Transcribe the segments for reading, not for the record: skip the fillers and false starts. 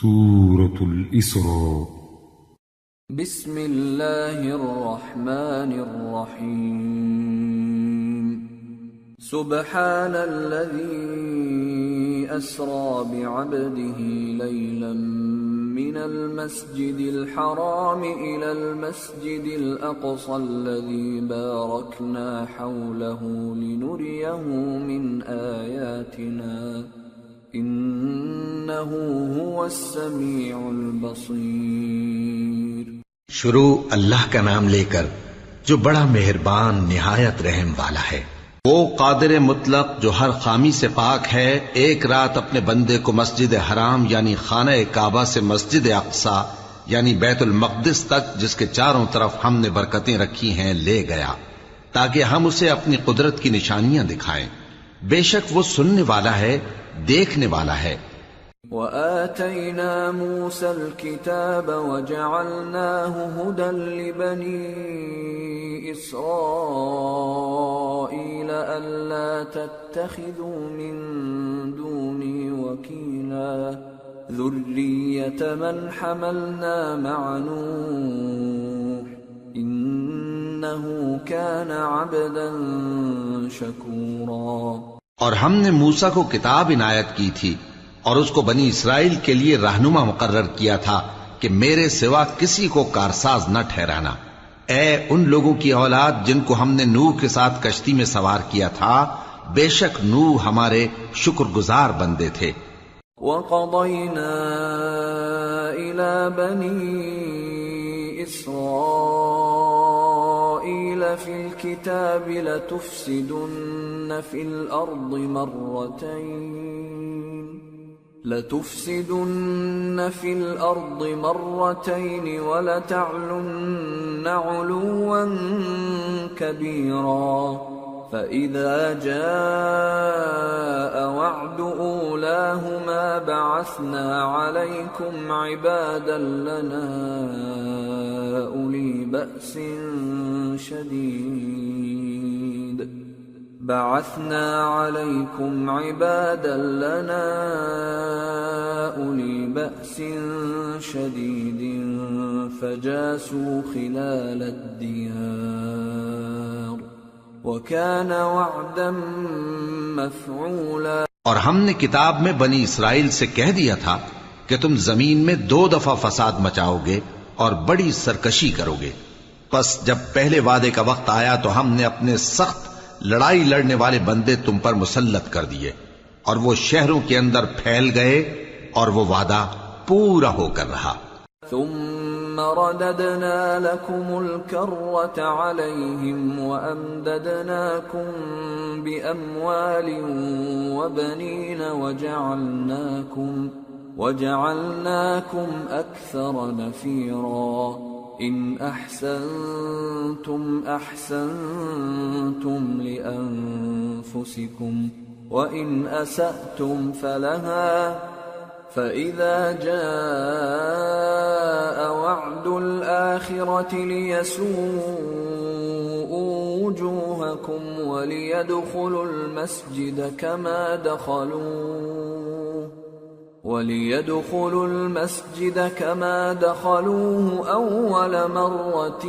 سورة الإسراء. بسم الله الرحمن الرحيم. سبحان الذي أسرى بعبده ليلا من المسجد الحرام إلى المسجد الأقصى الذي باركنا حوله لنريه من آياتنا إنه هو السميع البصير. شروع اللہ کا نام لے کر جو بڑا مہربان نہایت رحم والا ہے. وہ قادر مطلق جو ہر خامی سے پاک ہے، ایک رات اپنے بندے کو مسجد حرام یعنی خانہ کعبہ سے مسجد اقصی یعنی بیت المقدس تک، جس کے چاروں طرف ہم نے برکتیں رکھی ہیں، لے گیا تاکہ ہم اسے اپنی قدرت کی نشانیاں دکھائیں. بے شک وہ سننے والا ہے، دیکھنے والا ہے. وآتينا موسى الكتاب وجعلناه هدى لبني إسرائيل ألا تتخذوا من دوني وكيلا ذرية من حملنا مع نوح إنه كان عبدا شكورا. اور ہم نے موسیٰ کو کتاب عنایت کی تھی اور اس کو بنی اسرائیل کے لیے رہنما مقرر کیا تھا کہ میرے سوا کسی کو کارساز نہ ٹھہرانا. اے ان لوگوں کی اولاد جن کو ہم نے نوح کے ساتھ کشتی میں سوار کیا تھا، بے شک نوح ہمارے شکر گزار بندے تھے. وَقَضَيْنَا إِلَى بَنِي إِسْرَائِيلَ فِي الْكِتَابِ لَتُفْسِدُنَّ فِي الْأَرْضِ مَرَّتَيْنِ وَلَتَعْلُنَّ عُلُوًّا كَبِيرًا. فَإِذَا جَاءَ وَعْدُ أُولَاهُمَا بَعَثْنَا عَلَيْكُمْ عِبَادًا لَنَا أُولِي بَأْسٍ شَدِيدٍ فَجَاسُوا خِلَالَ الدِّيَارِ وَكَانَ وَعْدًا مَفْعُولًا. اور ہم نے کتاب میں بنی اسرائیل سے کہہ دیا تھا کہ تم زمین میں 2 دفعہ فساد مچاؤ گے اور بڑی سرکشی کرو گے. پس جب پہلے وعدے کا وقت آیا تو ہم نے اپنے سخت لڑائی لڑنے والے بندے تم پر مسلط کر دیے اور وہ شہروں کے اندر پھیل گئے اور وہ وعدہ پورا ہو کر رہا. ثم رددنا لكم الكرة عليهم وأمددناكم بأموال وبنين وجعلناكم أكثر نفيرا. إن أحسنتم أحسنتم لأنفسكم وإن أسأتم فلها. فإذا جاء وعد الآخرة ليسوءوا وجوهكم وليدخلوا المسجد كما دخلوه أول مرة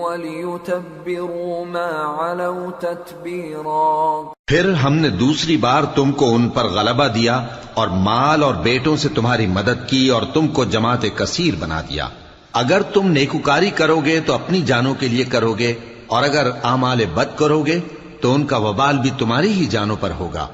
وَلِيُتَبِّرُوا مَا عَلَوْا تَتْبِيرًا. پھر ہم نے دوسری بار تم کو ان پر غلبہ دیا اور مال اور بیٹوں سے تمہاری مدد کی اور تم کو جماعت کثیر بنا دیا. اگر تم نیکوکاری کرو گے تو اپنی جانوں کے لیے کرو گے، اور اگر اعمال بد کرو گے تو ان کا وبال بھی تمہاری ہی جانوں پر ہوگا.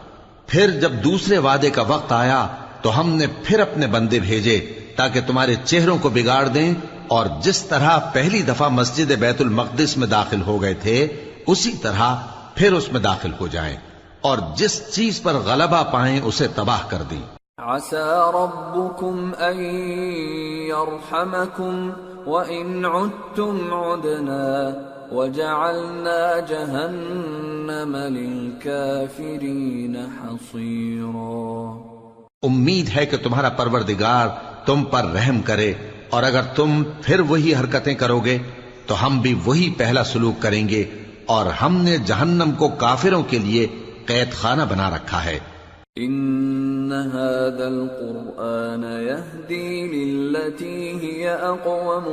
پھر جب دوسرے وعدے کا وقت آیا تو ہم نے پھر اپنے بندے بھیجے تاکہ تمہارے چہروں کو بگاڑ دیں، اور جس طرح پہلی دفعہ مسجد بیت المقدس میں داخل ہو گئے تھے اسی طرح پھر اس میں داخل ہو جائیں، اور جس چیز پر غلبہ پائیں اسے تباہ کر دیں. عسى ربكم أن يرحمكم وإن عدتم عدنا وجعلنا جهنم للكافرين حصيرا. امید ہے کہ تمہارا پروردگار تم پر رحم کرے، اور اگر تم پھر وہی حرکتیں کرو گے تو ہم بھی وہی پہلا سلوک کریں گے، اور ہم نے جہنم کو کافروں کے لیے قید خانہ بنا رکھا ہے. إن هذا القرآن يهدي للتي هي أقوم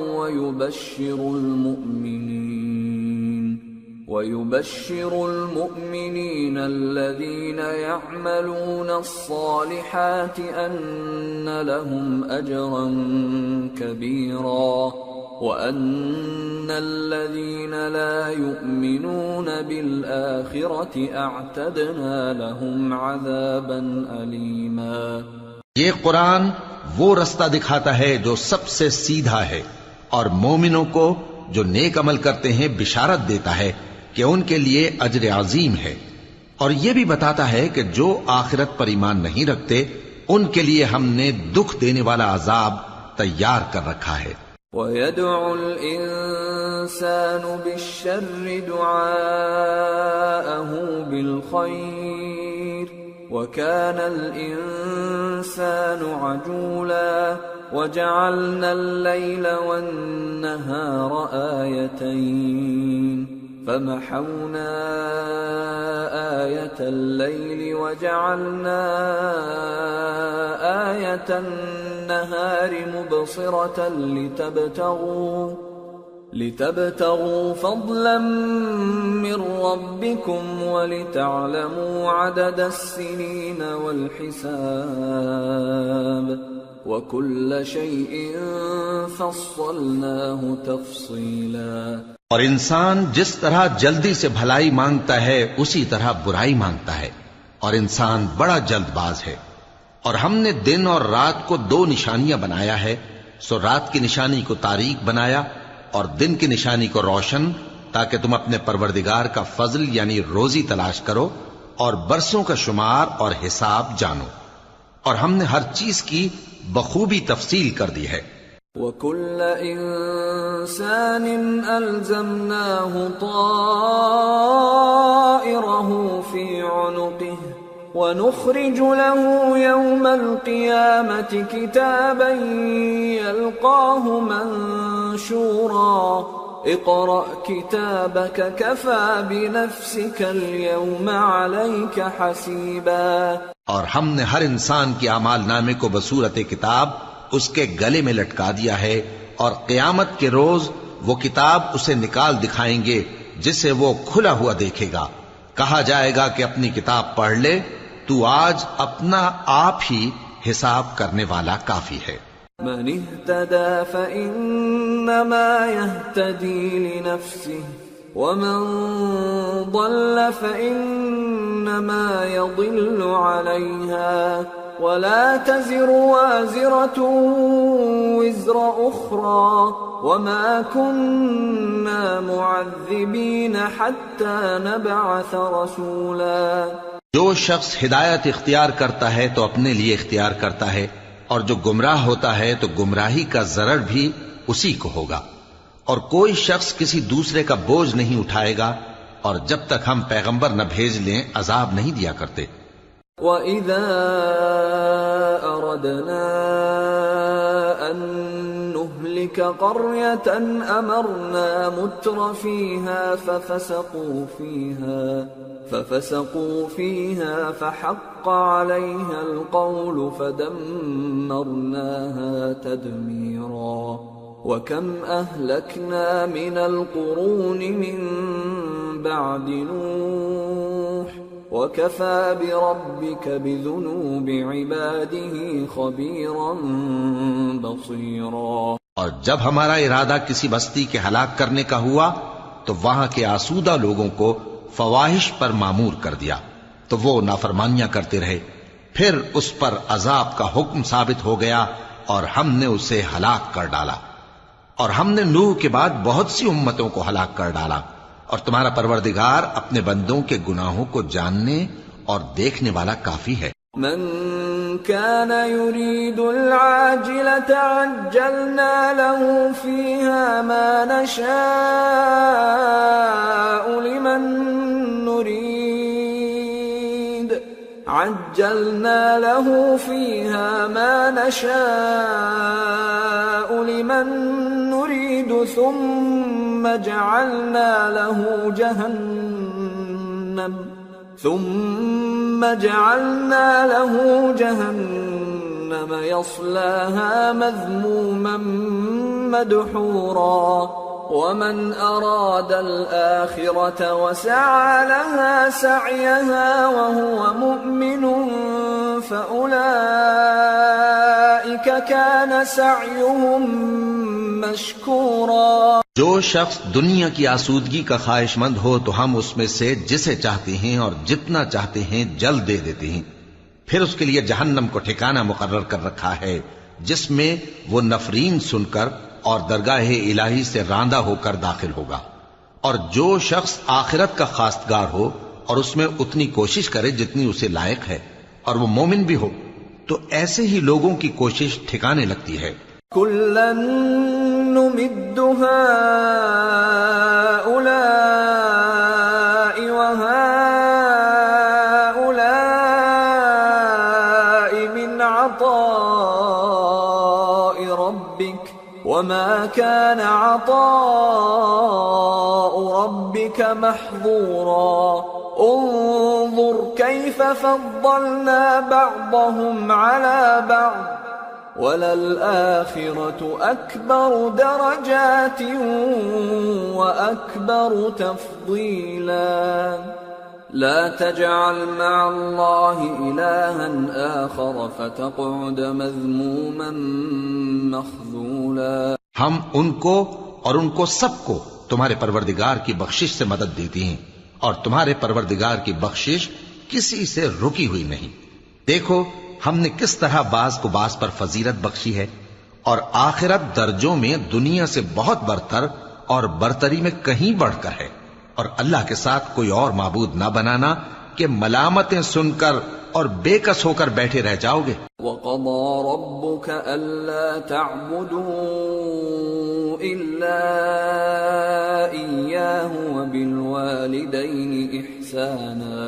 ويبشر المؤمنين الذين يعملون الصالحات أن لهم أجرا كبيرا وأن الذين لا يؤمنون بالآخرة أعتدنا لهم عذابا أليما. یہ قرآن وہ رستہ دکھاتا ہے جو سب سے سیدھا ہے، اور مومنوں کو جو نیک عمل کرتے ہیں بشارت دیتا ہے کہ ان کے لیے اجر عظیم ہے، اور یہ بھی بتاتا ہے کہ جو آخرت پر ایمان نہیں رکھتے ان کے لیے ہم نے دکھ دینے والا عذاب تیار کر رکھا ہے. وَيَدْعُ الْإِنسَانُ بِالشَّرِّ دُعَاءَهُ بِالْخَيْرِ وَكَانَ الْإِنسَانُ عَجُولًا وَجَعَلْنَا اللَّيْلَ وَالنَّهَارَ آيَتَيْنِ فَمَحَوْنَا آيَةَ اللَّيْلِ وَجَعَلْنَا آيَةَ النَّهَارِ مُبْصِرَةً لِتَبْتَغُوا فَضْلًا مِّن رَّبِّكُمْ وَلِتَعْلَمُوا عَدَدَ السِّنِينَ وَالْحِسَابَ وَكُلَّ شَيْءٍ فَصَّلْنَاهُ تَفْصِيلًا. اور انسان جس طرح جلدی سے بھلائی مانگتا ہے اسی طرح برائی مانگتا ہے، اور انسان بڑا جلد باز ہے. اور ہم نے دن اور رات کو دو نشانیاں بنایا ہے، سو رات کی نشانی کو تاریک بنایا اور دن کی نشانی کو روشن، تاکہ تم اپنے پروردگار کا فضل یعنی روزی تلاش کرو اور برسوں کا شمار اور حساب جانو. اور ہم نے ہر چیز کی بخوبی تفصیل کر دی ہے. وَكُلَّ إِنسَانٍ أَلْزَمْنَاهُ طَائِرَهُ فِي عُنُقِهِ وَنُخْرِجُ لَهُ يَوْمَ الْقِيَامَةِ كِتَابًا يَلْقَاهُ مَنشُورًا اقْرَأْ كِتَابَكَ كَفَى بِنَفْسِكَ الْيَوْمَ عَلَيْكَ حَسِيبًا. اور ہم نے ہر انسان کے اعمال نامے کو بصورت کتاب اس کے گلے میں لٹکا دیا ہے، اور قیامت کے روز وہ کتاب اسے نکال دکھائیں گے جسے وہ کھلا ہوا دیکھے گا. کہا جائے گا کہ اپنی کتاب پڑھ لے، تو آج اپنا آپ ہی حساب کرنے والا کافی ہے. من اهتدى فإنما يهتدي لنفسه ومن ضل فإنما يضل عليها ولا تزر وازرة وزر أخرى وما كنا معذبين حتى نبعث رسولا. جو شخص ہدایت اختیار کرتا ہے تو اپنے لیے اختیار کرتا ہے، اور جو گمراہ ہوتا ہے تو گمراہی کا ضرر بھی اسی کو ہوگا. اور کوئی شخص کسی دوسرے کا بوجھ نہیں اٹھائے گا، اور جب تک ہم پیغمبر نہ بھیج لیں عذاب نہیں دیا کرتے. وَإِذَا أَرَدْنَا أَن نُّهْلِكَ قَرْيَةً أَمَرْنَا مُتْرَ فِيهَا فَفَسَقُوا فِيهَا فَحَقَّ عَلَيْهَا الْقَوْلُ فَدَمَّرْنَاهَا تَدْمِيرًا. وَكَمْ أَهْلَكْنَا مِنَ الْقُرُونِ مِن بَعْدِ نُوحٍ وَكَفَى بِرَبِّكَ بِذُنُوبِ عِبَادِهِ خَبِيرًا بَصِيرًا. اور جب ہمارا ارادہ کسی بستی کے ہلاک کرنے کا ہوا تو وہاں کے آسودہ لوگوں کو فواحش پر معمور کر دیا، تو وہ نافرمانیاں کرتے رہے. پھر اس پر عذاب کا حکم ثابت ہو گیا اور ہم نے اسے ہلاک کر ڈالا. اور ہم نے نوح کے بعد بہت سی امتوں کو ہلاک کر ڈالا. اور تمہارا پروردگار اپنے بندوں کے گناہوں کو جاننے اور دیکھنے والا کافی ہے. من كان يريد العاجلة عجلنا له فيها ما نشاء لمن نريد ثم جعلنا له ثم جعلنا له جهنم يصلاها مذموما مدحورا ومن أراد الآخرة وسعى لها سعيها وهو مؤمن فأولئك كان سعيهم مشكورا۔ جو شخص دنیا کی آسودگی کا خواہش مند ہو تو ہم اس میں سے جسے چاہتے ہیں اور جتنا چاہتے ہیں جلد دے دیتے ہیں، پھر اس کے لیے جہنم کو ٹھکانہ مقرر کر رکھا ہے جس میں وہ نفرین سن کر اور درگاہ الہی سے راندہ ہو کر داخل ہوگا۔ اور جو شخص آخرت کا خواستگار ہو اور اس میں اتنی کوشش کرے جتنی اسے لائق ہے اور وہ مومن بھی ہو تو ایسے ہی لوگوں کی کوشش ٹھکانے لگتی ہے۔ كُلًّا نُمِدُّ هَؤُلَاءِ وَهَؤُلَاءِ مِنْ عَطَاءِ رَبِّكَ وَمَا كَانَ عَطَاءُ رَبِّكَ مَحْظُورًا انظر كيف فضلنا بعضهم على بعض وَلَلْآخِرَةُ أَكْبَرُ دَرَجَاتٍ وَأَكْبَرُ تَفْضِيلًا لَا تَجْعَلْ مَعَ اللَّهِ إِلَٰهًا آخَرَ فَتَقْعُدَ مَذْمُومًا مَخْذُولًا۔ ہم ان کو اور ان کو سب کو تمہارے پروردگار کی بخشش سے مدد دیتی ہیں اور تمہارے پروردگار کی بخشش کسی سے رکی ہوئی نہیں۔ دیکھو ہم نے کس طرح بعض کو بعض پر فضیلت بخشی ہے، اور آخرت درجوں میں دنیا سے بہت برتر اور برتری میں کہیں بڑھ کر ہے، اور اللہ کے ساتھ کوئی اور معبود نہ بنانا کہ ملامتیں سن کر اور بے کس ہو کر بیٹھے رہ جاؤ گے۔ وَقَضَى رَبُّكَ أَلَّا تَعْبُدُوا إِلَّا إِيَّاهُ وَبِالْوَالِدَيْنِ إِحْسَانًا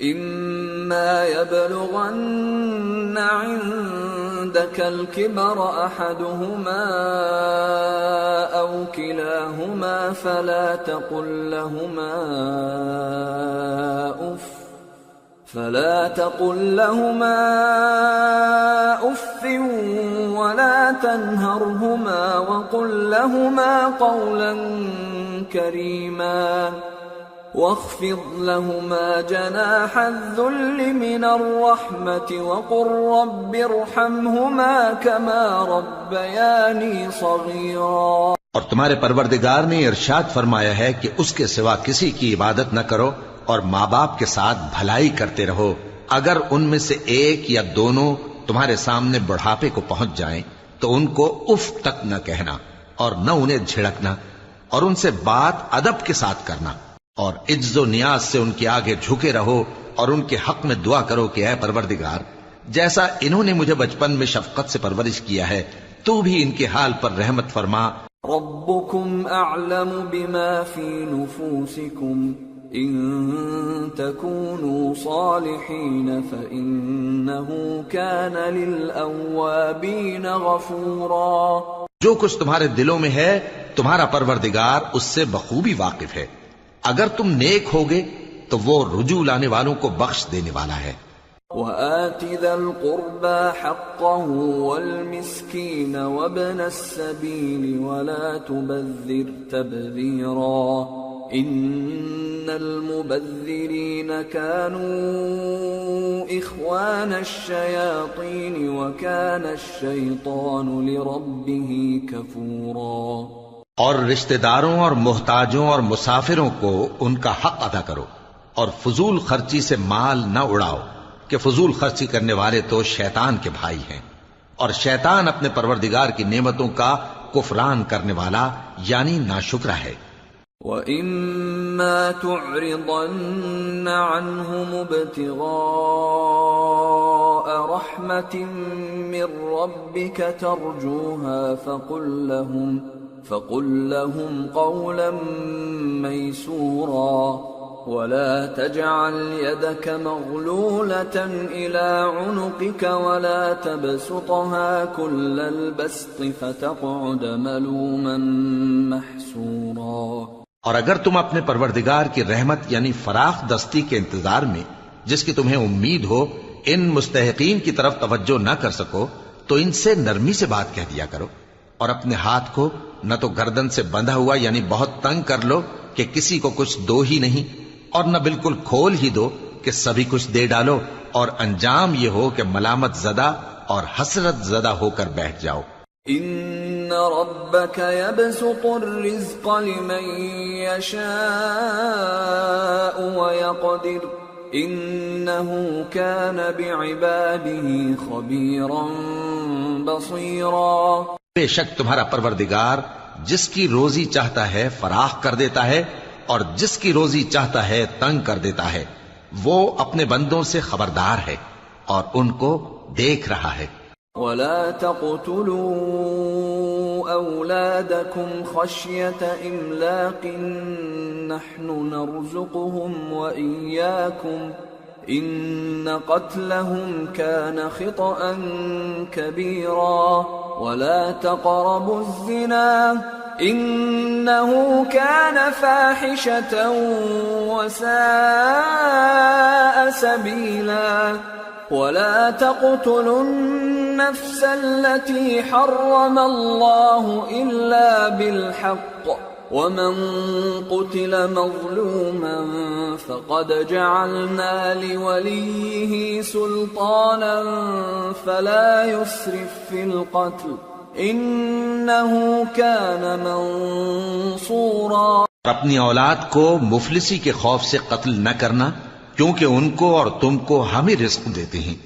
إِمَّا يَبْلُغَنَّ عِندَكَ الْكِبَرَ أَحَدُهُمَا أَوْ كِلَاهُمَا فَلَا تقل لهما أف ولا تنهرهما وقل لهما قولا كريما واخفض لهما جناح الذل من الرحمة وقل رب ارحمهما كما ربياني صغيرا۔ اور تمہارے پروردگار نے ارشاد فرمایا ہے کہ اس کے سوا کسی کی عبادت نہ کرو اور ماں باپ کے ساتھ بھلائی کرتے رہو، اگر ان میں سے ایک یا دونوں تمہارے سامنے بڑھاپے کو پہنچ جائیں تو ان کو اف تک نہ کہنا اور نہ انہیں جھڑکنا، اور ان سے بات ادب کے ساتھ کرنا، اور عجز و نیاز سے ان کے آگے جھکے رہو اور ان کے حق میں دعا کرو کہ اے پروردگار، جیسا انہوں نے مجھے بچپن میں شفقت سے پرورش کیا ہے تو بھی ان کے حال پر رحمت فرما۔ ربكم أعلم بما في نفوسكم إن تكونوا صالحين فإنه كان للأوابين غفورا۔ جو کچھ تمہارے دلوں میں ہے تمہارا پروردگار اس سے بخوبی واقف ہے، اگر تم نیک ہوگے تو وہ رجوع لانے والوں کو بخش دینے والا ہے۔ وآت ذا القربى حقه والمسكين وابن السبيل ولا تبذر تبذيرا إن المبذرين كانوا إخوان الشياطين وكان الشيطان لربه كفورا۔ اور رشتہ داروں اور محتاجوں اور مسافروں کو ان کا حق ادا کرو، اور فضول خرچی سے مال نہ اڑاؤ کہ فضول خرچی کرنے والے تو شیطان کے بھائی ہیں، اور شیطان اپنے پروردگار کی نعمتوں کا کفران کرنے والا یعنی ناشکرا ہے۔ وَإِمَّا تُعْرِضَنَّ عَنْهُمُ ابْتِغَاءَ رَحْمَةٍ مِّن رَّبِّكَ تَرْجُوهَا فَقُل لَّهُمْ قَوْلًا مَّيْسُورًا وَلَا تَجْعَلْ يَدَكَ مَغْلُولَةً إِلَىٰ عُنُقِكَ وَلَا تَبْسُطْهَا كُلَّ الْبَسْطِ فَتَقْعُدَ مَلُومًا مَّحْسُورًا۔ اور اگر تم اپنے پروردگار کی رحمت یعنی فراخ دستی کے انتظار میں جس کی تمہیں امید ہو ان مستحقین کی طرف توجہ نہ کر سکو تو ان سے نرمی سے بات کہہ دیا کرو، اور اپنے ہاتھ کو نہ تو گردن سے بندھا ہوا یعنی بہت تنگ کر لو کہ کسی کو کچھ دو ہی نہیں، اور نہ بالکل کھول ہی دو کہ سبھی کچھ دے ڈالو، اور انجام یہ ہو کہ ملامت زدہ اور حسرت زدہ ہو کر بیٹھ جاؤ۔ ان ربك يبسط الرزق لمن يشاء ويقدر انه كان بعباده خبيرا بصيرا۔ بے شک تمہارا پروردگار جس کی روزی چاہتا ہے فراخ کر دیتا ہے اور جس کی روزی چاہتا ہے تنگ کر دیتا ہے، وہ اپنے بندوں سے خبردار ہے اور ان کو دیکھ رہا ہے۔ ولا تقتلوا أولادكم خشية إملاق نحن نرزقهم وإياكم إن قتلهم كان خطأ كبيرا ولا تقربوا الزنا إنه كان فاحشة وساء سبيلا ولا تقتلوا النفس التي حرم الله إلا بالحق ومن قتل مظلوما فقد جعلنا لوليه سلطانا فلا يسرف في القتل إنه كان منصورا۔ اپنی اولاد کو مفلسی کے خوف سے قتل نہ کرنا، کیونکہ ان کو اور تم کو ہم ہی رزق دیتے ہیں،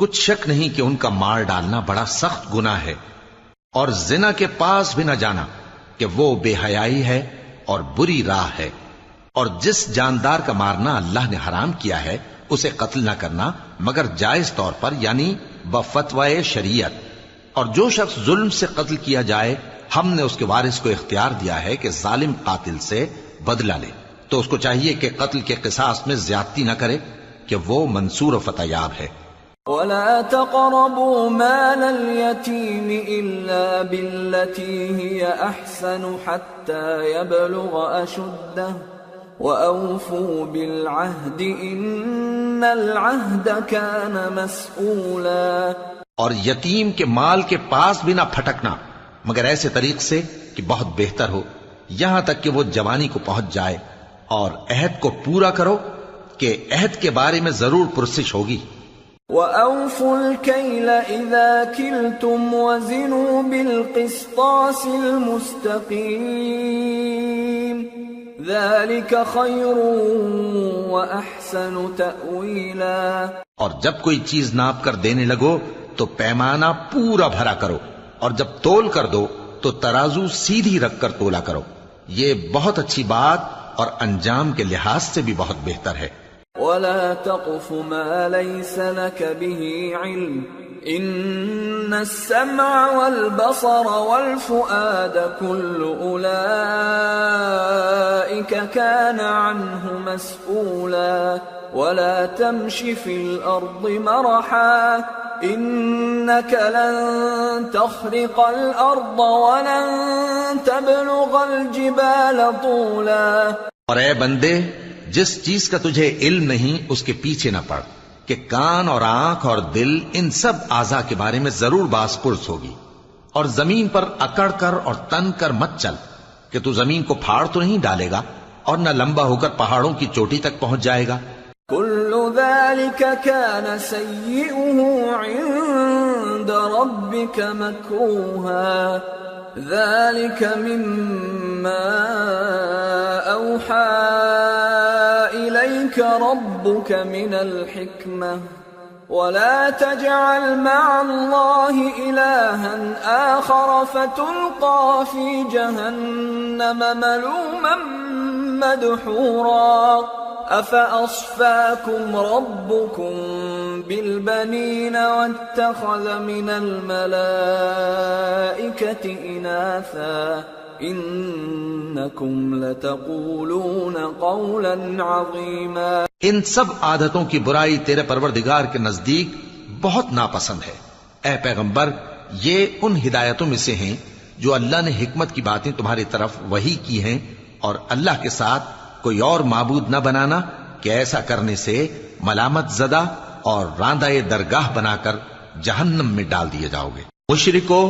کچھ شک نہیں کہ ان کا مار ڈالنا بڑا سخت گناہ ہے، اور زنا کے پاس بھی نہ جانا کہ وہ بے حیائی ہے اور بری راہ ہے، اور جس جاندار کا مارنا اللہ نے حرام کیا ہے اسے قتل نہ کرنا مگر جائز طور پر یعنی بفتوائے شریعت، اور جو شخص ظلم سے قتل کیا جائے ہم نے اس کے وارث کو اختیار دیا ہے کہ ظالم قاتل سے بدلہ لے، تو اس کو چاہیے کہ قتل کے قصاص میں زیادتی نہ کرے کہ وہ منصور و فتح یاب ہے۔ ولا تقربوا مال اليتيم إلا بالتي هي أحسن حتى يبلغ أشده وأوفوا بالعهد إن العهد كان مسؤولا۔ اور یتیم کے مال کے پاس بھی نہ پھٹکنا مگر ایسے طریق سے کہ بہت بہتر ہو، یہاں تک کہ وہ جوانی کو پہنچ جائے، اور عہد کو پورا کرو کہ عہد کے بارے میں ضرور پرسش ہوگی۔ وَأَوْفُوا الْكَيْلَ إِذَا كِلْتُمْ وَزِنُوا بِالْقِسْطَاسِ الْمُسْتَقِيمِ ذَلِكَ خَيْرٌ وَأَحْسَنُ تَأْوِيلًا۔ اور جب کوئی چیز ناپ کر دینے لگو تو پیمانہ پورا بھرا کرو، اور جب تول کر دو تو ترازو سیدھی رکھ کر تولا کرو، یہ بہت اچھی بات اور انجام کے لحاظ سے بھی بہت بہتر ہے۔ ولا تقف ما ليس لك به علم إن السمع والبصر والفؤاد كل أولئك كان عنه مسؤولا ولا تمش في الأرض مرحا إنك لن تخرق الأرض ولن تبلغ الجبال طولا۔ اور اے بندے، جس چیز کا تجھے علم نہیں اس کے پیچھے نہ پڑ کہ کان اور آنکھ اور دل ان سب اعضاء کے بارے میں ضرور باس پرس ہوگی، اور زمین پر اکڑ کر اور تن کر مت چل کہ تو زمین کو پھاڑ تو نہیں ڈالے گا اور نہ لمبا ہو کر پہاڑوں کی چوٹی تک پہنچ جائے گا۔ كل ذلك كان سيئه عند ربك مكروها ذلك مما أوحى إليك ربك من الحكمة ولا تجعل مع الله إلها آخر فتلقى في جهنم ملوما مدحورا أفأصفاكم ربكم بالبنين واتخذ من الملائكة إناثا إنكم لتقولون قولا عظيما۔ ان سب عادتوں کی برائی تیرے پروردگار کے نزدیک بہت ناپسند ہے۔ اے پیغمبر، یہ ان ہدایتوں میں سے ہیں جو اللہ نے حکمت کی باتیں تمہاری طرف وحی کی ہیں اور اللہ کے ساتھ کوئی اور معبود نہ بنانا کہ ایسا کرنے سے ملامت زدہ اور راندہ درگاہ بنا کر جہنم میں ڈال دیے جاؤ گے۔ مشرکو،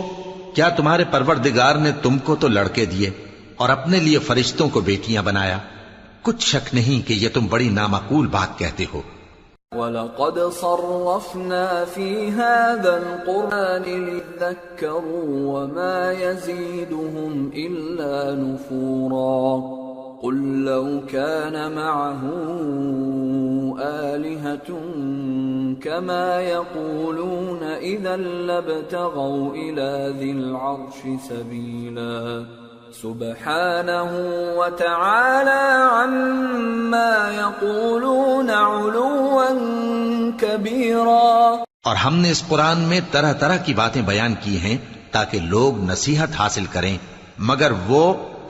کیا تمہارے پروردگار نے تم کو تو لڑکے دیے اور اپنے لیے فرشتوں کو بیٹیاں بنایا؟ کچھ شک نہیں کہ یہ تم بڑی نامعقول بات کہتے ہو۔ وَلَقَدْ صَرَّفْنَا فِي هَذَا الْقُرْآنِ لِيَذَّكَّرُوا وَمَا يَزِيدُهُمْ إِلَّا نُفُورًا قُلْ لَوْ كَانَ مَعَهُ آلِهَةٌ كَمَا يَقُولُونَ إِذًا لَابْتَغَوْا إِلَى ذِي الْعَرْشِ سَبِيلًا سبحانه وتعالى عما يقولون علوا كبيرا۔ اور ہم نے اس قرآن میں طرح طرح کی باتیں بیان کی ہیں تاکہ لوگ نصیحت حاصل کریں، مگر وہ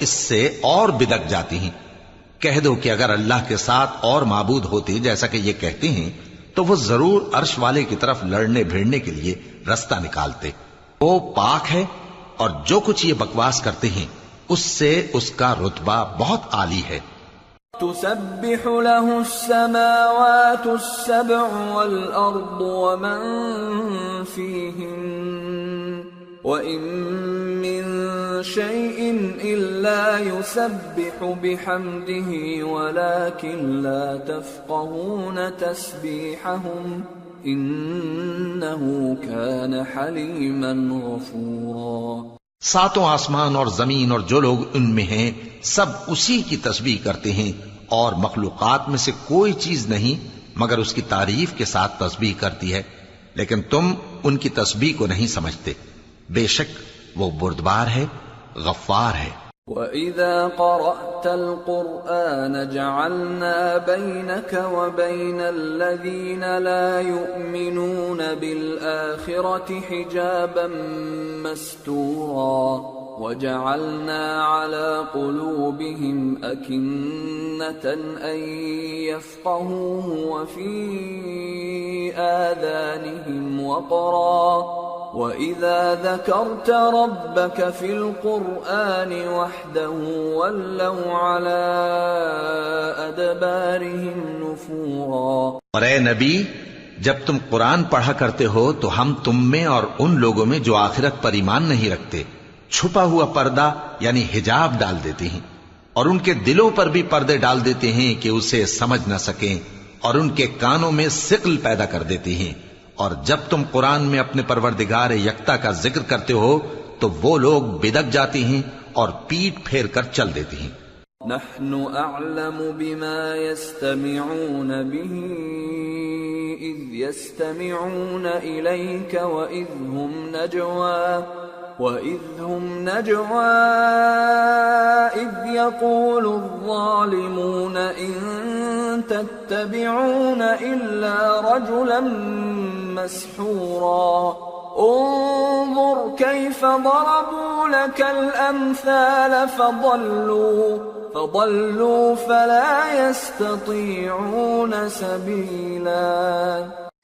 اس سے اور بدک جاتی ہیں۔ کہہ دو کہ اگر اللہ کے ساتھ اور معبود ہوتے جیسا کہ یہ کہتے ہیں تو وہ ضرور عرش والے کی طرف لڑنے بھیڑنے کے لیے رستہ نکالتے۔ وہ پاک ہے اور جو کچھ یہ بکواس کرتے ہیں اس سے اس کا رتبہ بہت عالی ہے۔ تسبح له السماوات السبع والأرض ومن فيهن وإن من شيء إلا يسبح بحمده ولكن لا تفقهون تسبيحهم إنه كان حليما غفورا۔ ساتوں آسمان اور زمین اور جو لوگ ان میں ہیں سب اسی کی تسبیح کرتے ہیں، اور مخلوقات میں سے کوئی چیز نہیں مگر اس کی تعریف کے ساتھ تسبیح کرتی ہے، لیکن تم ان کی تسبیح کو نہیں سمجھتے۔ بے شک وہ بردبار ہے، غفار ہے۔ وَإِذَا قَرَأْتَ الْقُرْآنَ جَعَلْنَا بَيْنَكَ وَبَيْنَ الَّذِينَ لَا يُؤْمِنُونَ بِالْآخِرَةِ حِجَابًا مَسْتُورًا وَجَعَلْنَا عَلَى قُلُوبِهِمْ أَكِنَّةً أَن يَفْقَهُوهُ وَفِي آذَانِهِمْ وَقْرًا وَإِذَا ذَكَرْتَ رَبَّكَ فِي الْقُرْآنِ وَحْدَهُ وَلَّوْا عَلَى أَدْبَارِهِمْ نُفُورًا۔ اور اے نبی، جب تم قرآن پڑھا کرتے ہو تو ہم تم میں اور ان لوگوں میں جو آخرت پر ایمان نہیں رکھتے چھپا ہوا پردہ یعنی حجاب ڈال دیتے ہیں، اور ان کے دلوں پر بھی پردے ڈال دیتے ہیں کہ اسے سمجھ نہ سکیں، اور ان کے کانوں میں ثقل پیدا کر دیتے ہیں۔ اور جب تم قرآن میں اپنے پروردگار یکتا کا ذکر کرتے ہو تو وہ لوگ بدک جاتے ہیں اور پیٹ پھیر کر چل دیتے ہیں۔ نحن اعلم بما يستمعون به اذ يستمعون اليك واذ هم نجوى اذ يقول الظالمون ان تتبعون الا رجلا مسحورا انظر كيف ضربوا لك الامثال فضلوا فلا يستطيعون سبيلا۔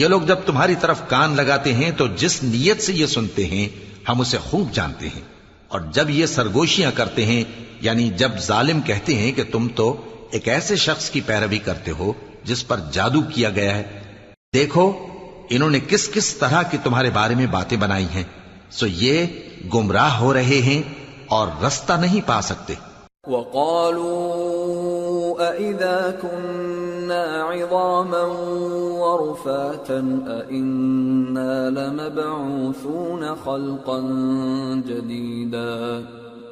یہ لوگ جب تمہاری طرف کان لگاتے ہیں تو جس نیت سے یہ سنتے ہیں ہم اسے خوب جانتے ہیں، اور جب یہ سرگوشیاں کرتے ہیں یعنی جب ظالم کہتے ہیں کہ تم تو ایک ایسے شخص کی پیروی کرتے ہو جس پر جادو کیا گیا ہے، دیکھو انہوں نے کس کس طرح کی تمہارے بارے میں باتیں بنائی ہیں، سو یہ گمراہ ہو رہے ہیں اور رستہ نہیں پا سکتے۔ وَقَالُوا أَإِذَا كُنَّا عِظَامًا وَرُفَاتًا أَإِنَّا لَمَبْعُوثُونَ خَلْقًا جَدِيدًا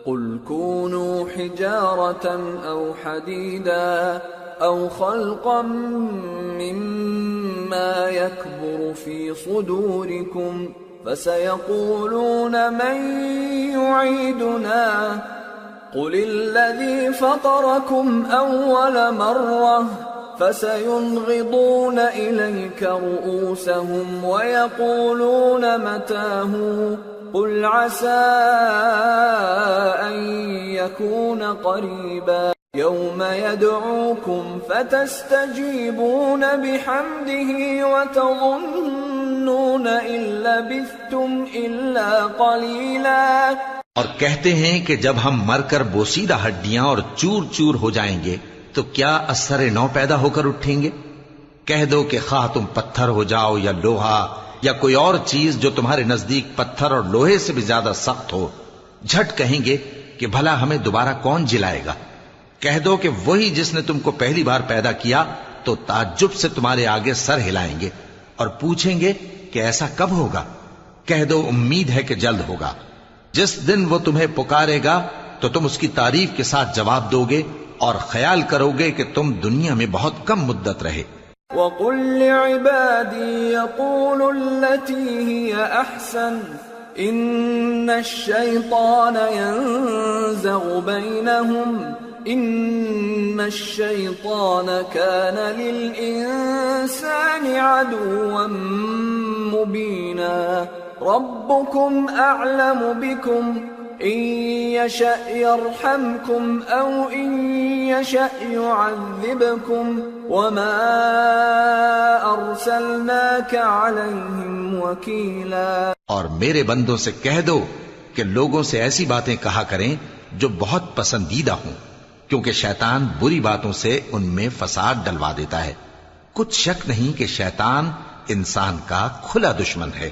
قُلْ كُونُوا حِجَارَةً أَوْ حَدِيدًا أَوْ خَلْقًا مِّمَّا يَكْبُرُ فِي صُدُورِكُمْ فَسَيَقُولُونَ مَن يُعِيدُنَا قُلِ الَّذِي فَطَرَكُمْ أَوَّلَ مَرَّةٍ فَسَيُنْغِضُونَ إِلَيْكَ رُؤُوسَهُمْ وَيَقُولُونَ مَتَىٰ هُوَ قُلْ عَسَىٰ أَن يَكُونَ قَرِيبًا يَوْمَ يَدْعُوكُمْ فَتَسْتَجِيبُونَ بِحَمْدِهِ وَتَظُنُّونَ إِن لَّبِثْتُمْ إِلَّا قَلِيلًا۔ اور کہتے ہیں کہ جب ہم مر کر بوسیدہ ہڈیاں اور چور چور ہو جائیں گے تو کیا اثر نو پیدا ہو کر اٹھیں گے؟ کہہ دو کہ خواہ تم پتھر ہو جاؤ یا لوہا یا کوئی اور چیز جو تمہارے نزدیک پتھر اور لوہے سے بھی زیادہ سخت ہو، جھٹ کہیں گے کہ بھلا ہمیں دوبارہ کون جلائے گا؟ کہہ دو کہ وہی جس نے تم کو پہلی بار پیدا کیا تو تعجب سے تمہارے آگے سر ہلائیں گے اور پوچھیں گے کہ ایسا کب ہوگا؟ کہہ دو امید ہے کہ جلد ہوگا۔ جس دن وہ تمہیں پکارے گا تو تم اس کی تعریف کے ساتھ جواب دو گے اور خیال کرو گے کہ تم دنیا میں بہت کم مدت رہے۔ وَقُلْ لِعِبَادِي يَقُولُوا الَّتِي هِيَ أَحْسَنُ إِنَّ الشَّيْطَانَ يَنزَغُ بَيْنَهُمْ إِنَّ الشَّيْطَانَ كَانَ لِلْإِنسَانِ عَدُوًّا مُبِينًا رَبُّكُمْ أَعْلَمُ بِكُمْ إِن يَشَأْ يَرْحَمْكُمْ أَوْ إِن يَشَأْ يُعَذِّبْكُمْ وَمَا أَرْسَلْنَاكَ عَلَيْهِمْ وَكِيلًا۔ اور میرے بندوں سے کہہ دو کہ لوگوں سے ایسی باتیں کہا کریں جو بہت پسندیدہ ہوں، کیونکہ شیطان بری باتوں سے ان میں فساد ڈلوا دیتا ہے۔ کچھ شک نہیں کہ شیطان انسان کا کھلا دشمن ہے۔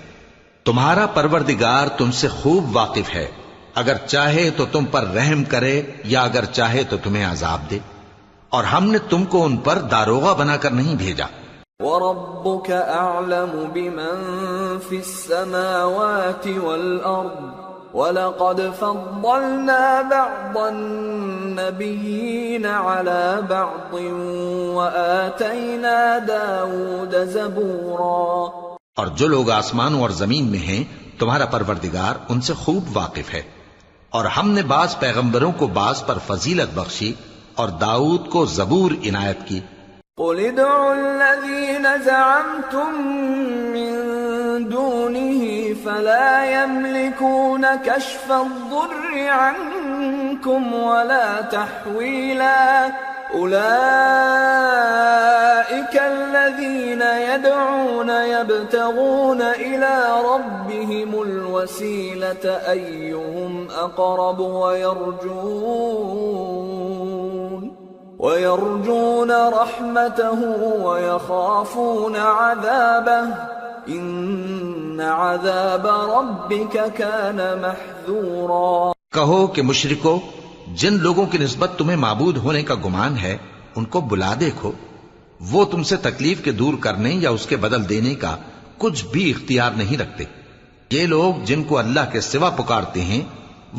تمہارا پروردگار تم سے خوب واقف ہے، اگر چاہے تو تم پر رحم کرے یا اگر چاہے تو تمہیں عذاب دے، اور ہم نے تم کو ان پر داروغہ بنا کر نہیں بھیجا۔ وَرَبُّكَ أَعْلَمُ بِمَن فِي السَّمَاوَاتِ وَالْأَرْضِ وَلَقَدْ فَضَّلْنَا بَعْضَ النَّبِيِّينَ عَلَى بَعْضٍ وَآتَيْنَا دَاوُودَ زَبُورًا۔ اور جو لوگ آسمانوں اور زمین میں ہیں تمہارا پروردگار ان سے خوب واقف ہے، اور ہم نے بعض پیغمبروں کو بعض پر فضیلت بخشی اور داؤد کو زبور عنایت کی۔ قُلِ ادْعُوا الَّذِينَ زَعَمْتُم مِّن دُونِهِ فَلَا يَمْلِكُونَ كَشْفَ الضُّرِّ عَنكُمْ وَلَا تَحْوِيلًا أُولَئِكَ الَّذِينَ يَدْعُونَ يَبْتَغُونَ إِلَى رَبِّهِمُ الْوَسِيلَةَ أَيُّهُمْ أَقْرَبُ وَيَرْجُونَ رَحْمَتَهُ وَيَخَافُونَ عَذَابَهُ إِنَّ عَذَابَ رَبِّكَ كَانَ مَحْذُورًا۔ کہو کہ مشرکو، جن لوگوں کی نسبت تمہیں معبود ہونے کا گمان ہے ان کو بلا دیکھو، وہ تم سے تکلیف کے دور کرنے یا اس کے بدل دینے کا کچھ بھی اختیار نہیں رکھتے۔ یہ لوگ جن کو اللہ کے سوا پکارتے ہیں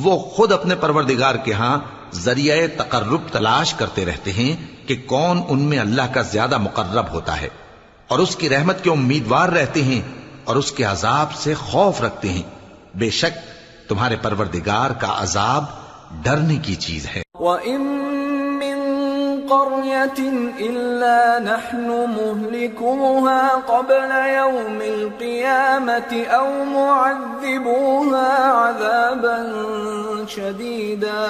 وہ خود اپنے پروردگار کے ہاں ذریعہ تقرب تلاش کرتے رہتے ہیں کہ کون ان میں اللہ کا زیادہ مقرب ہوتا ہے، اور اس کی رحمت کے امیدوار رہتے ہیں اور اس کے عذاب سے خوف رکھتے ہیں۔ بے شک تمہارے پروردگار کا عذاب ڈرنے کی چیز ہے۔ وَإِن مِّن قَرْيَةٍ إِلَّا نَحْنُ مُهْلِكُوهَا قَبْلَ يَوْمِ الْقِيَامَةِ أَوْ مُعَذِّبُوهَا عَذَابًا شَدِيدًا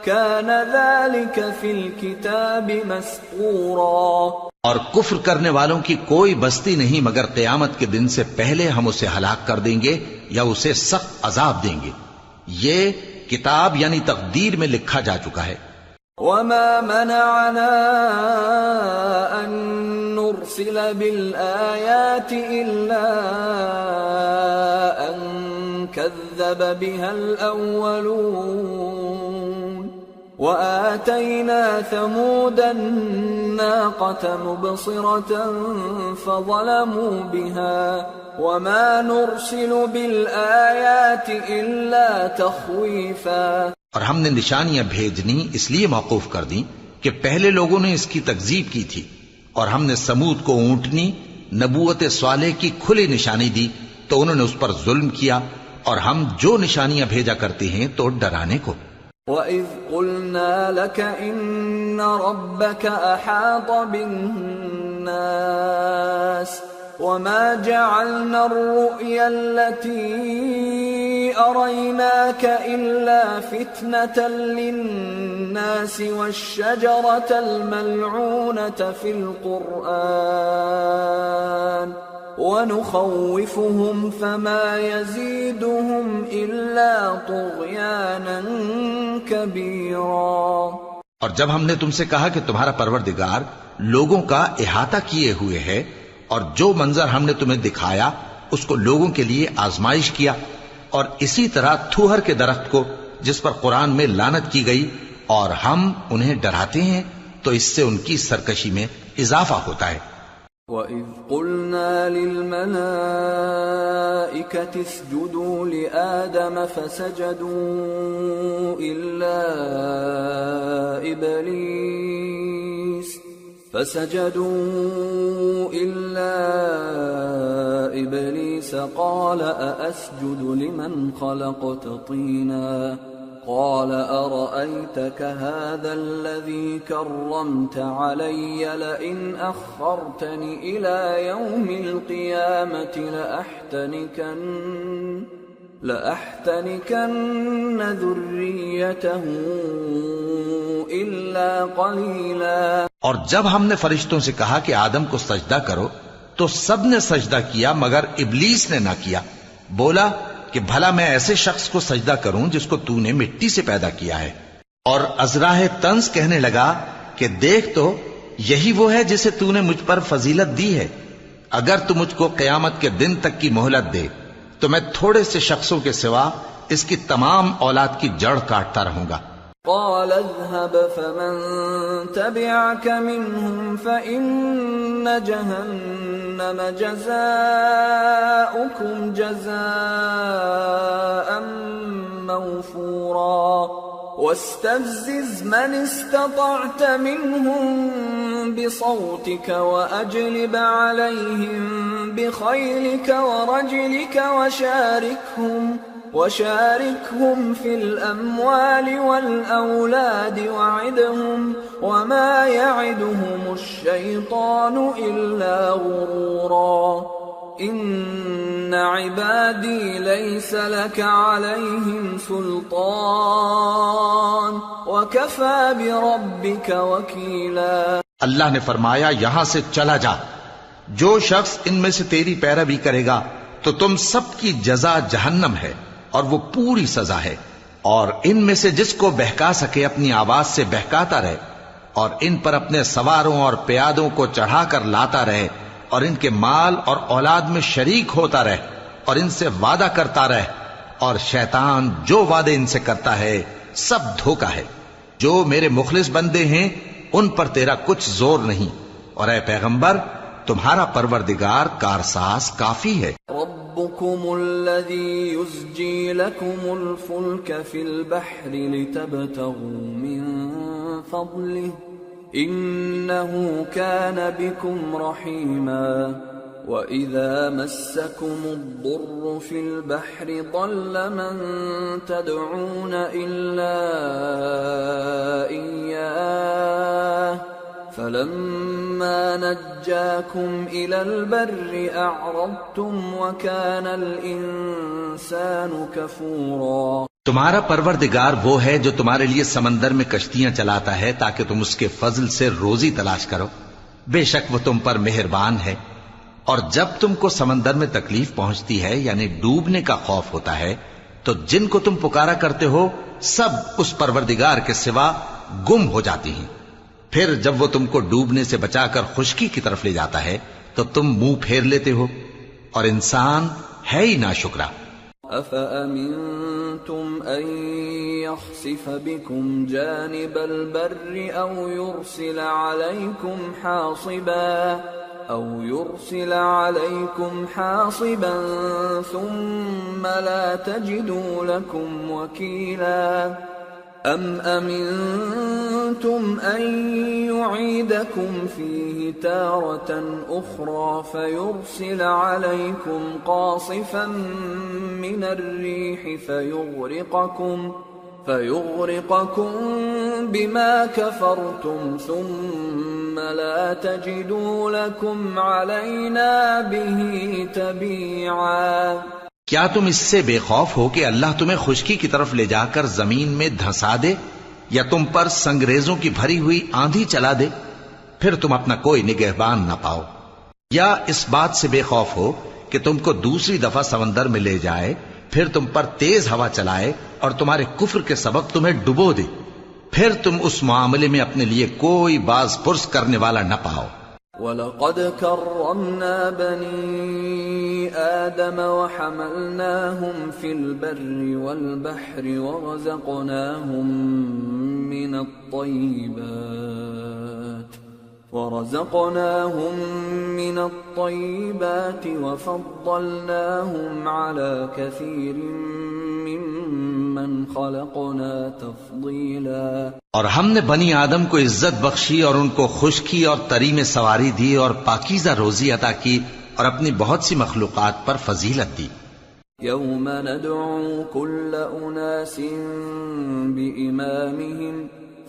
كَانَ ذَلِكَ فِي الْكِتَابِ مَسْطُورًا۔ اور کفر کرنے والوں کی کوئی بستی نہیں مگر قیامت کے دن سے پہلے ہم اسے ہلاک کر دیں گے یا اسے سخت عذاب دیں گے، یہ کتاب یعنی تقدیر میں لکھا جا چکا ہے۔ وَمَا مَنَعَنَا أَن نُرْسِلَ بِالْآيَاتِ إِلَّا أَن كَذَّبَ بِهَا الْأَوَّلُونَ وَآتَيْنَا ثَمُودَ النَّاقَةَ مُبْصِرَةً فَظَلَمُوا بِهَا وَمَا نُرْسِلُ بِالْآيَاتِ إِلَّا تَخْوِيفًا۔ اور ہم نے نشانیاں بھیجنی اس لیے موقوف کر دیں کہ پہلے لوگوں نے اس کی تکذیب کی تھی، اور ہم نے سمود کو اونٹنی نبوت صالح کی کھلی نشانی دی تو انہوں نے اس پر ظلم کیا، اور ہم جو نشانیاں بھیجا کرتے ہیں تو ڈرانے کو۔ وَإِذْ قُلْنَا لَكَ إِنَّ رَبَّكَ أَحَاطَ بِالنَّاسِ وَمَا جَعَلْنَا الرُّؤْيَا الَّتِي أَرَيْنَاكَ إِلَّا فِتْنَةً لِلنَّاسِ وَالشَّجَرَةَ الْمَلْعُونَةَ فِي الْقُرْآنِ ونخوفهم فما يزيدهم إلا طغيانا كبيرا۔ اور جب ہم نے تم سے کہا کہ تمہارا پروردگار لوگوں کا احاطہ کیے ہوئے ہے، اور جو منظر ہم نے تمہیں دکھایا اس کو لوگوں کے لیے آزمائش کیا، اور اسی طرح تھوہر کے درخت کو جس پر قرآن میں لعنت کی گئی، اور ہم انہیں ڈراتے ہیں تو اس سے ان کی سرکشی میں اضافہ ہوتا ہے۔ وَإِذْ قُلْنَا لِلْمَلَائِكَةِ اسْجُدُوا لِآدَمَ فَسَجَدُوا إِلَّا إِبْلِيسَ قَالَ أَأَسْجُدُ لِمَنْ خَلَقْتَ طِينًا قال أرأيتك هذا الذي كرمت علي لئن أخرتني إلى يوم القيامة لأحتنكن ذريته إلا قليلا۔ اور جب ہم نے فرشتوں سے کہا کہ آدم کو سجدہ کرو تو سب نے سجدہ کیا مگر ابلیس نے نہ کیا، بولا کہ بھلا میں ایسے شخص کو سجدہ کروں جس کو تو نے مٹی سے پیدا کیا ہے۔ اور ازراہ طنز کہنے لگا کہ دیکھ تو یہی وہ ہے جسے تو نے مجھ پر فضیلت دی ہے، اگر تو مجھ کو قیامت کے دن تک کی مہلت دے تو میں تھوڑے سے شخصوں کے سوا اس کی تمام اولاد کی جڑ کاٹتا رہوں گا۔ قال اذهب فمن تبعك منهم فإن جهنم جزاؤكم جزاء موفورا واستفزز من استطعت منهم بصوتك وأجلب عليهم بخيلك ورجلك وشاركهم في الأموال والأولاد وعدهم وما يعدهم الشيطان إلا غرورا إن عبادي ليس لك عليهم سلطان وكفى بربك وكيلا۔ اللہ نے فرمایا یہاں سے چلا جا، جو شخص ان میں سے تیری پیروی کرے گا تو تم سب کی جزا جہنم ہے اور وہ پوری سزا ہے، اور ان میں سے جس کو بہکا سکے اپنی آواز سے بہکاتا رہے، اور ان پر اپنے سواروں اور پیادوں کو چڑھا کر لاتا رہے، اور ان کے مال اور اولاد میں شریک ہوتا رہے، اور ان سے وعدہ کرتا رہے، اور شیطان جو وعدے ان سے کرتا ہے سب دھوکا ہے۔ جو میرے مخلص بندے ہیں ان پر تیرا کچھ زور نہیں، اور اے پیغمبر تمہارا پروردگار کارساز کافی ہے۔ ربكم الذي يزجي لكم الفلك في البحر لتبتغوا من فضله إنه كان بكم رحيما وإذا مسكم الضر في البحر ضل من تدعون إلا إياه فلما نجاكم إلى البر أعرضتم وكان الإنسان كفورا۔ تمہارا پروردگار وہ ہے جو تمہارے لیے سمندر میں کشتیاں چلاتا ہے تاکہ تم اس کے فضل سے روزی تلاش کرو، بے شک وہ تم پر مہربان ہے۔ اور جب تم کو سمندر میں تکلیف پہنچتی ہے یعنی ڈوبنے کا خوف ہوتا ہے تو جن کو تم پکارا کرتے ہو سب اس پروردگار کے سوا گم ہو جاتی ہیں، پھر جب وہ تم کو ڈوبنے سے بچا کر خشکی کی طرف لے جاتا ہے تو تم منہ پھیر لیتے ہو، اور انسان ہے ہی ناشکرا۔ أَفَأَمِنْتُمْ أَنْ يَخْسِفَ بِكُمْ جَانِبَ الْبَرِّ أَوْ يُرْسِلَ عَلَيْكُمْ حَاصِبًا ثُمَّ لَا تَجِدُوا لَكُمْ وَكِيلًا أَمْ أَمِنْتُمْ أَنْ يُعِيدَكُمْ فِيهِ تَارَةً أُخْرَى فَيُرْسِلَ عَلَيْكُمْ قَاصِفًا مِنَ الرِّيحِ فيغرقكم بما كفرتم ثم لا تجدوا لكم علينا به تبيعا۔ کیا تم اس سے بے خوف ہو کہ اللہ تمہیں خشکی کی طرف لے جا کر زمین میں دھنسا دے یا تم پر سنگریزوں کی بھری ہوئی آندھی چلا دے، پھر تم اپنا کوئی نگہبان نہ پاؤ؟ یا اس بات سے بے خوف ہو کہ تم کو دوسری دفعہ سمندر میں لے جائے، پھر تم پر تیز ہوا چلائے اور تمہارے کفر کے سبب تمہیں ڈبو دے، پھر تم اس معاملے میں اپنے لیے کوئی باز پرس کرنے والا نہ پاؤ۔ وَلَقَدْ كَرَّمْنَا بَنِي آدَمَ وَحَمَلْنَاهُمْ فِي الْبَرِّ وَالْبَحْرِ ورزقناهم من الطيبات وفضلناهم على كثير ممن خلقنا تفضيلا۔ اور ہم نے بنی آدم کو عزت بخشی اور ان کو خشکی اور تری میں سواری دی اور پاکیزہ روزی عطا کی اور اپنی بہت سی مخلوقات پر فضیلت دی۔ يوم ندعو كل أناس بإمامهم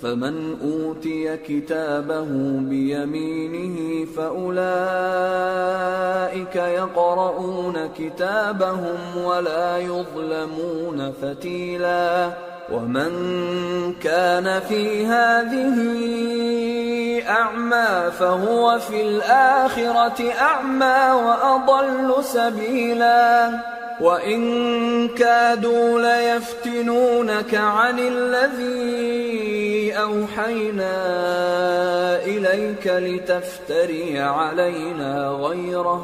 فمن أوتي كتابه بيمينه فأولئك يقرؤون كتابهم ولا يظلمون فتيلا ومن كان في هذه أعمى فهو في الآخرة أعمى وأضل سبيلا وَإِن كَادُوا لَيَفْتِنُونَكَ عَنِ الَّذِي أَوْحَيْنَا إِلَيْكَ لِتَفْتَرِيَ عَلَيْنَا غَيْرَهُ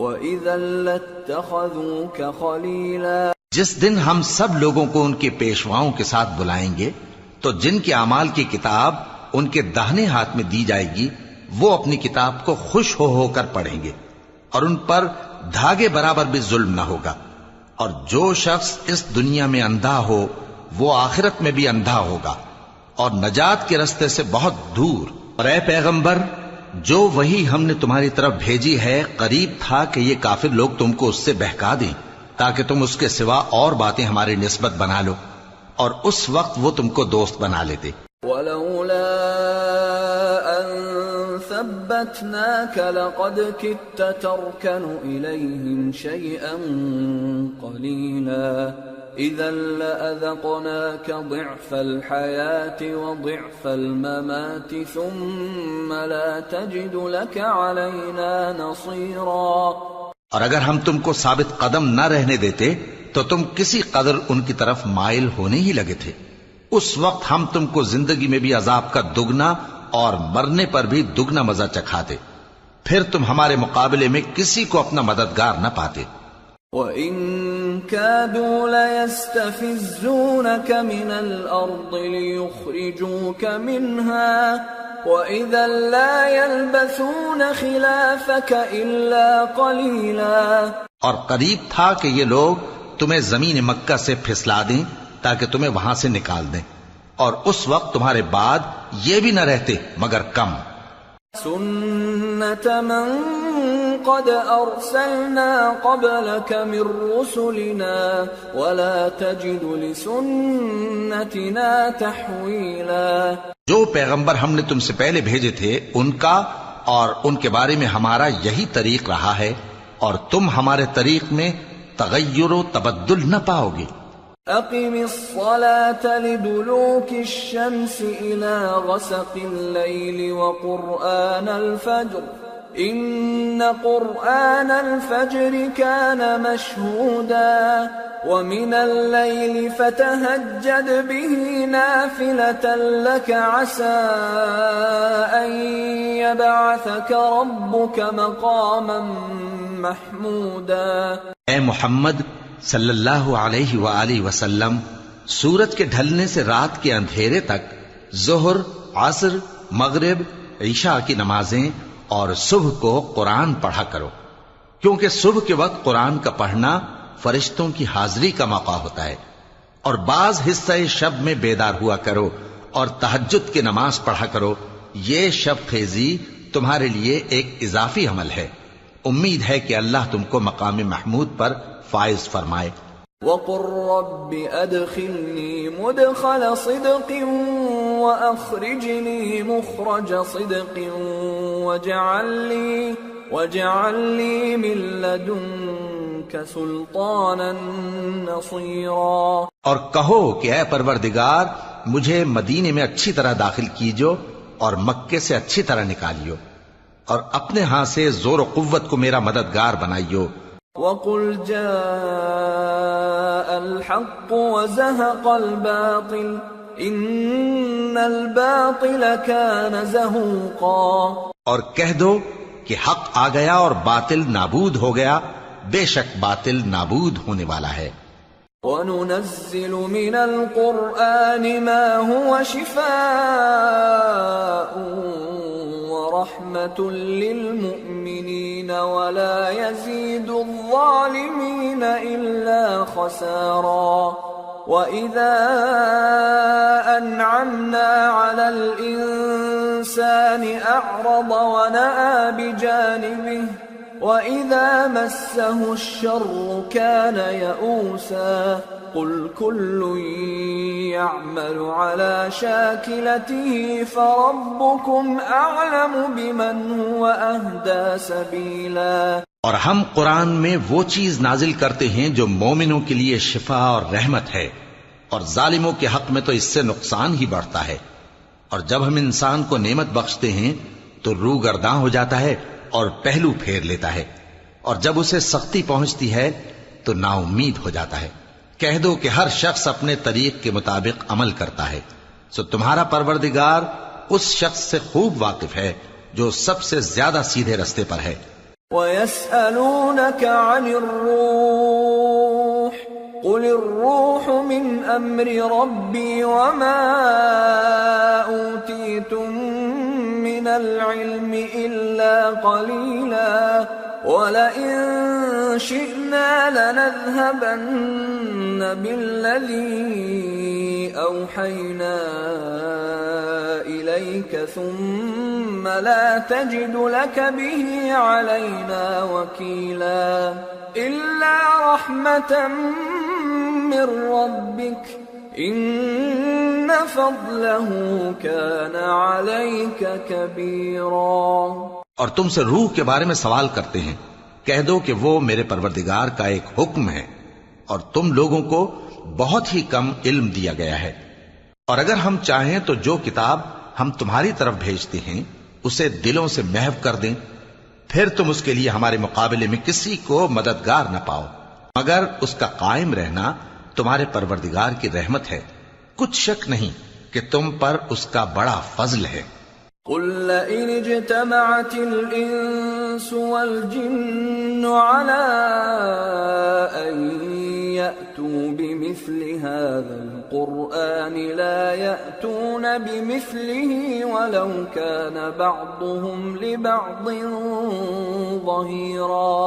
وَإِذًا لَاتَّخَذُوكَ خَلِيلًا۔ جس دن ہم سب لوگوں کو ان کے پیشواؤں کے ساتھ بلائیں گے تو جن کے اعمال کی کتاب ان کے داہنے ہاتھ میں دی جائے گی وہ اپنی کتاب کو خوش ہو کر پڑھیں گے اور ان پر دھاگے برابر بھی ظلم نہ ہوگا، اور جو شخص اس دنیا میں اندھا ہو وہ آخرت میں بھی اندھا ہوگا اور نجات کے رستے سے بہت دور۔ اور اے پیغمبر، جو وہی ہم نے تمہاری طرف بھیجی ہے قریب تھا کہ یہ کافر لوگ تم کو اس سے بہکا دیں تاکہ تم اس کے سوا اور باتیں ہماری نسبت بنا لو، اور اس وقت وہ تم کو دوست بنا لیتے۔ وَلَوْلَا أَن ثَبَّتْنَاكَ لَقَدْ كِدتَّ تَرْكَنُ إِلَيْهِمْ شَيْئًا قَلِيلًا إِذًا لَأَذَقْنَاكَ ضِعْفَ الْحَيَاةِ وَضِعْفَ الْمَمَاتِ ثُمَّ لَا تَجِدُ لَكَ عَلَيْنَا نَصِيرًا۔ اور اگر ہم تم کو ثابت قدم نہ رہنے دیتے تو تم کسی قدر ان کی طرف مائل ہونے ہی لگے تھے، اس وقت ہم تم کو زندگی میں بھی عذاب کا دگنا اور مرنے پر بھی دگنا مزہ چکھاتے، پھر تم ہمارے مقابلے میں کسی کو اپنا مددگار نہ پاتے۔ وَإِن كَادُوا لَيَسْتَفِزُّونَكَ مِنَ الْأَرْضِ لِيُخْرِجُوكَ مِنْهَا وَإِذًا لَا يَلْبَثُونَ خِلَافَكَ إِلَّا قَلِيلًا۔ اور قریب تھا کہ یہ لوگ تمہیں زمین مکہ سے پھسلا دیں تاکہ تمہیں وہاں سے نکال دیں، اور اس وقت تمہارے بعد یہ بھی نہ رہتے مگر کم۔ سُنَّةَ مَن قَدْ أَرْسَلْنَا قَبْلَكَ مِن رُّسُلِنَا وَلَا تَجِدُ لِسُنَّتِنَا تَحْوِيلًا۔ جو پیغمبر ہم نے تم سے پہلے بھیجے تھے ان کا اور ان کے بارے میں ہمارا یہی طریق رہا ہے، اور تم ہمارے طریق میں تغیر و تبدل نہ پاؤ گے۔ أقم الصلاة لدلوك الشمس إلى غسق الليل وقرآن الفجر إن قرآن الفجر كان مشهودا ومن الليل فتهجد به نافلة لك عسى أن يبعثك ربك مقاما محمودا۔ اے محمد صلی اللہ علیہ وآلہ وسلم، سورج کے ڈھلنے سے رات کے اندھیرے تک ظہر، عصر، مغرب، عشاء کی نمازیں اور صبح کو قرآن پڑھا کرو، کیونکہ صبح کے وقت قرآن کا پڑھنا فرشتوں کی حاضری کا موقع ہوتا ہے، اور بعض حصہ شب میں بیدار ہوا کرو اور تہجد کی نماز پڑھا کرو۔ یہ شب خیزی تمہارے لیے ایک اضافی عمل ہے، امید ہے کہ اللہ تم کو مقام محمود پر فائز فرمائے۔ وَقُلْ رَبِّ أَدْخِلْنِي مُدْخَلَ صِدْقٍ وَأَخْرِجْنِي مُخْرَجَ صِدْقٍ وَاجْعَلْ لِي مِن لَّدُنكَ سُلْطَانًا نَّصِيرًا۔ اور کہو کہ اے پروردگار، مجھے مدینے میں اچھی طرح داخل کیجو اور مکے سے اچھی طرح نکالیو، اور اپنے ہاں سے زور و قوت کو میرا مددگار بنائیو. وَقُلْ جَاءَ الْحَقُّ وَزَهَقَ الْبَاطِلُ إِنَّ الْبَاطِلَ كَانَ زَهُوقًا. اور کہہ دو کہ حق آ گیا اور باطل نابود ہو گیا، بے شک باطل نابود ہونے والا ہے. وَنُنَزِّلُ مِنَ الْقُرْآنِ مَا هُوَ شِفَاءٌ وَرَحْمَةٌ لِّلْمُؤْمِنِينَ وَلَا يَزِيدُ الظَّالِمِينَ إِلَّا خَسَارًا. وَإِذَا أَنْعَمْنَا عَلَى الْإِنسَانِ أَعْرَضَ وَنَأَىٰ بِجَانِبِهِ وَإِذَا مَسَّهُ الشَّرُّ كَانَ يَئُوسًا. قُلْ كُلٌّ يَعْمَلُ عَلَى شَاكِلَتِهِ فَرَبُّكُمْ أَعْلَمُ بِمَنْ هُوَ أَهْدَىٰ سَبِيلًا. اور ہم قرآن میں وہ چیز نازل کرتے ہیں جو مومنوں کے لیے شفا اور رحمت ہے، اور ظالموں کے حق میں تو اس سے نقصان ہی بڑھتا ہے. اور جب ہم انسان کو نعمت بخشتے ہیں تو روح گرداں ہو جاتا ہے اور پہلو پھیر لیتا ہے، اور جب اسے سختی پہنچتی ہے تو نا امید ہو جاتا ہے. کہہ دو کہ ہر شخص اپنے طریق کے مطابق عمل کرتا ہے، سو تمہارا پروردگار اس شخص سے خوب واقف ہے جو سب سے زیادہ سیدھے رستے پر ہے. وَيَسْأَلُونَكَ عَنِ الرُّوحِ قُلِ الرُّوحُ مِنْ أَمْرِ رَبِّي وَمَا أُوتِيتُم مِّنَ الْعِلْمِ إِلَّا قَلِيلًا وَلَئِن شِئْنَا لَنَذْهَبَنَّ بِالَّذِي أَوْحَيْنَا إِلَيْكَ ثُمَّ لَا تَجِدُ لَكَ بِهِ عَلَيْنَا وَكِيلًا إِلَّا رَحْمَةً مِّن رَّبِّكَ إِنَّ فَضْلَهُ كَانَ عَلَيْكَ كَبِيرًا. اور تم سے روح کے بارے میں سوال کرتے ہیں، کہہ دو کہ وہ میرے پروردگار کا ایک حکم ہے، اور تم لوگوں کو بہت ہی کم علم دیا گیا ہے. اور اگر ہم چاہیں تو جو کتاب ہم تمہاری طرف بھیجتے ہیں اسے دلوں سے محو کر دیں، پھر تم اس کے لیے ہمارے مقابلے میں کسی کو مددگار نہ پاؤ، مگر اس کا قائم رہنا تمہارے پروردگار کی رحمت ہے. کچھ شک نہیں کہ تم پر اس کا بڑا فضل ہے. قُل لَّئِنِ اجْتَمَعَتِ الْإِنسُ وَالْجِنُّ عَلَىٰ أَن يَأْتُوا بِمِثْلِ هَٰذَا الْقُرْآنِ لَا يَأْتُونَ بِمِثْلِهِ وَلَوْ كَانَ بَعْضُهُمْ لِبَعْضٍ ظَهِيرًا.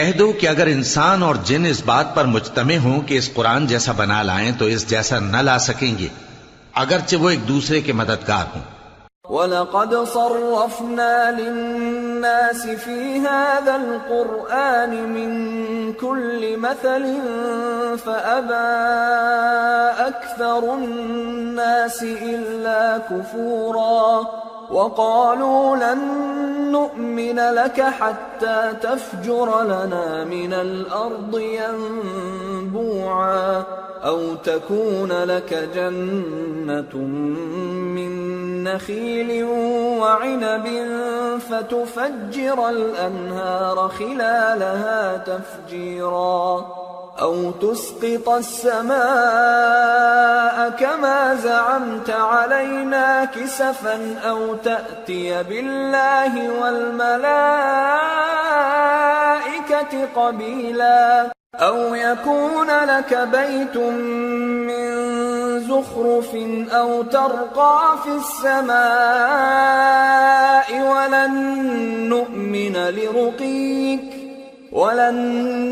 کہہ دو کہ اگر انسان اور جن اس بات پر مجتمع ہوں کہ اس قرآن جیسا بنا لائیں تو اس جیسا نہ لا سکیں گے، اگرچہ وہ ایک دوسرے کے مددگار ہوں. وَلَقَدْ صَرَّفْنَا لِلنَّاسِ فِي هَٰذَا الْقُرْآنِ مِن كُلِّ مَثَلٍ فَأَبَىٰ أَكْثَرُ النَّاسِ إِلَّا كُفُورًا. وَقَالُوا لَن نُّؤْمِنَ لَكَ حَتَّىٰ تَفْجُرَ لَنَا مِنَ الْأَرْضِ يَنبُوعًا أَوْ تَكُونَ لَكَ جَنَّةٌ مِّن نَّخِيلٍ وَعِنَبٍ فَتُفَجِّرَ الْأَنْهَارَ خِلَالَهَا تَفْجِيرًا أَوْ تُسْقِطَ السَّمَاءَ كَمَا زَعَمْتَ عَلَيْنَا كِسَفًا أَوْ تَأْتِيَ بِاللَّهِ وَالْمَلَائِكَةِ قَبِيلًا أَوْ يَكُونَ لَكَ بَيْتٌ مِّن زُخْرُفٍ أَوْ تَرْقَىٰ فِي السَّمَاءِ وَلَن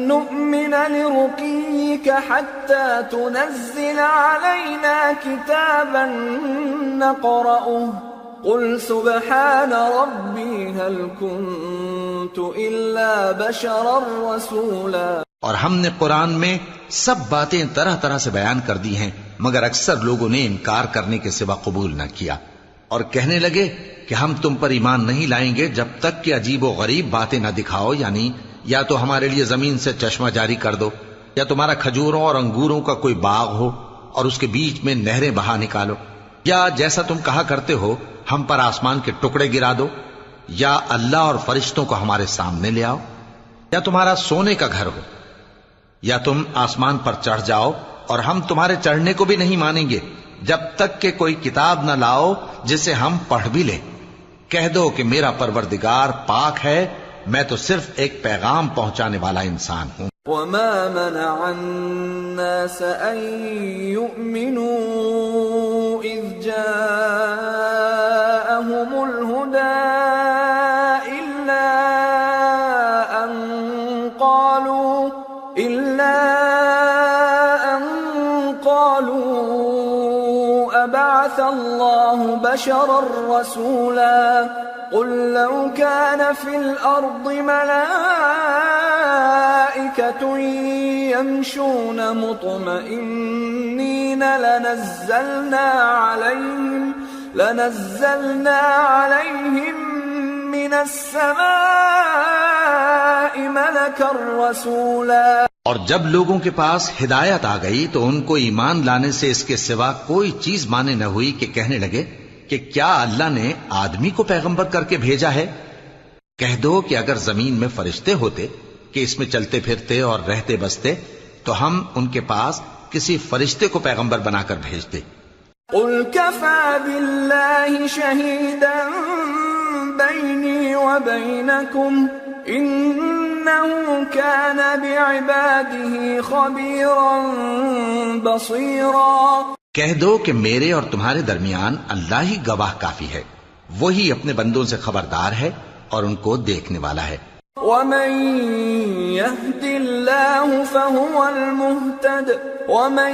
نُّؤْمِنَ لِرُقِيِّكَ حَتَّىٰ تُنَزِّلَ عَلَيْنَا كِتَابًا نَّقْرَؤُهُ قُلْ سُبْحَانَ رَبِّي هَلْ كُنتُ إِلَّا بَشَرًا رَّسُولًا. اور ہم نے قرآن میں سب باتیں طرح طرح سے بیان کر دی ہیں، مگر اکثر لوگوں نے انکار کرنے کے سوا قبول نہ کیا، اور کہنے لگے کہ ہم تم پر ایمان نہیں لائیں گے جب تک کہ عجیب و غریب باتیں نہ دکھاؤ، یعنی یا تو ہمارے لیے زمین سے چشمہ جاری کر دو، یا تمہارا کھجوروں اور انگوروں کا کوئی باغ ہو اور اس کے بیچ میں نہریں بہا نکالو، یا جیسا تم کہا کرتے ہو ہم پر آسمان کے ٹکڑے گرا دو. یا اللہ اور فرشتوں کو ہمارے سامنے لے آؤ، یا تمہارا سونے کا گھر ہو، یا تم آسمان پر چڑھ جاؤ اور ہم تمہارے چڑھنے کو بھی نہیں مانیں گے جب تک کہ کوئی کتاب نہ لاؤ جسے ہم پڑھ بھی لیں۔ کہہ دو کہ میرا پروردگار پاک ہے، میں تو صرف ایک پیغام پہنچانے والا انسان ہوں۔ وما منع الناس أن يؤمنوا إذ جاءهم الهدى إلا أن قالوا أبعث الله بشرا رسولا قل لو كان في الأرض ملائكة يمشون مطمئنين لنزلنا عليهم من السماء ملكا رسولا۔ اور جب لوگوں کے پاس ہدایت آ گئی تو ان کو ایمان لانے سے اس کے سوا کوئی چیز مانے نہ ہوئی کہ کہنے لگے کہ کیا اللہ نے آدمی کو پیغمبر کر کے بھیجا ہے؟ کہہ دو کہ اگر زمین میں فرشتے ہوتے کہ اس میں چلتے پھرتے اور رہتے بستے تو ہم ان کے پاس کسی فرشتے کو پیغمبر بنا کر بھیجتے۔ قل كفى بالله شهيدا بيني وبينكم إنه كان بعباده خبيرا بصيرا۔ کہہ دو کہ میرے اور تمہارے درمیان اللہ ہی گواہ کافی ہے، وہی اپنے بندوں سے خبردار ہے اور ان کو دیکھنے والا ہے۔ ومن يهد الله فهو المهتد ومن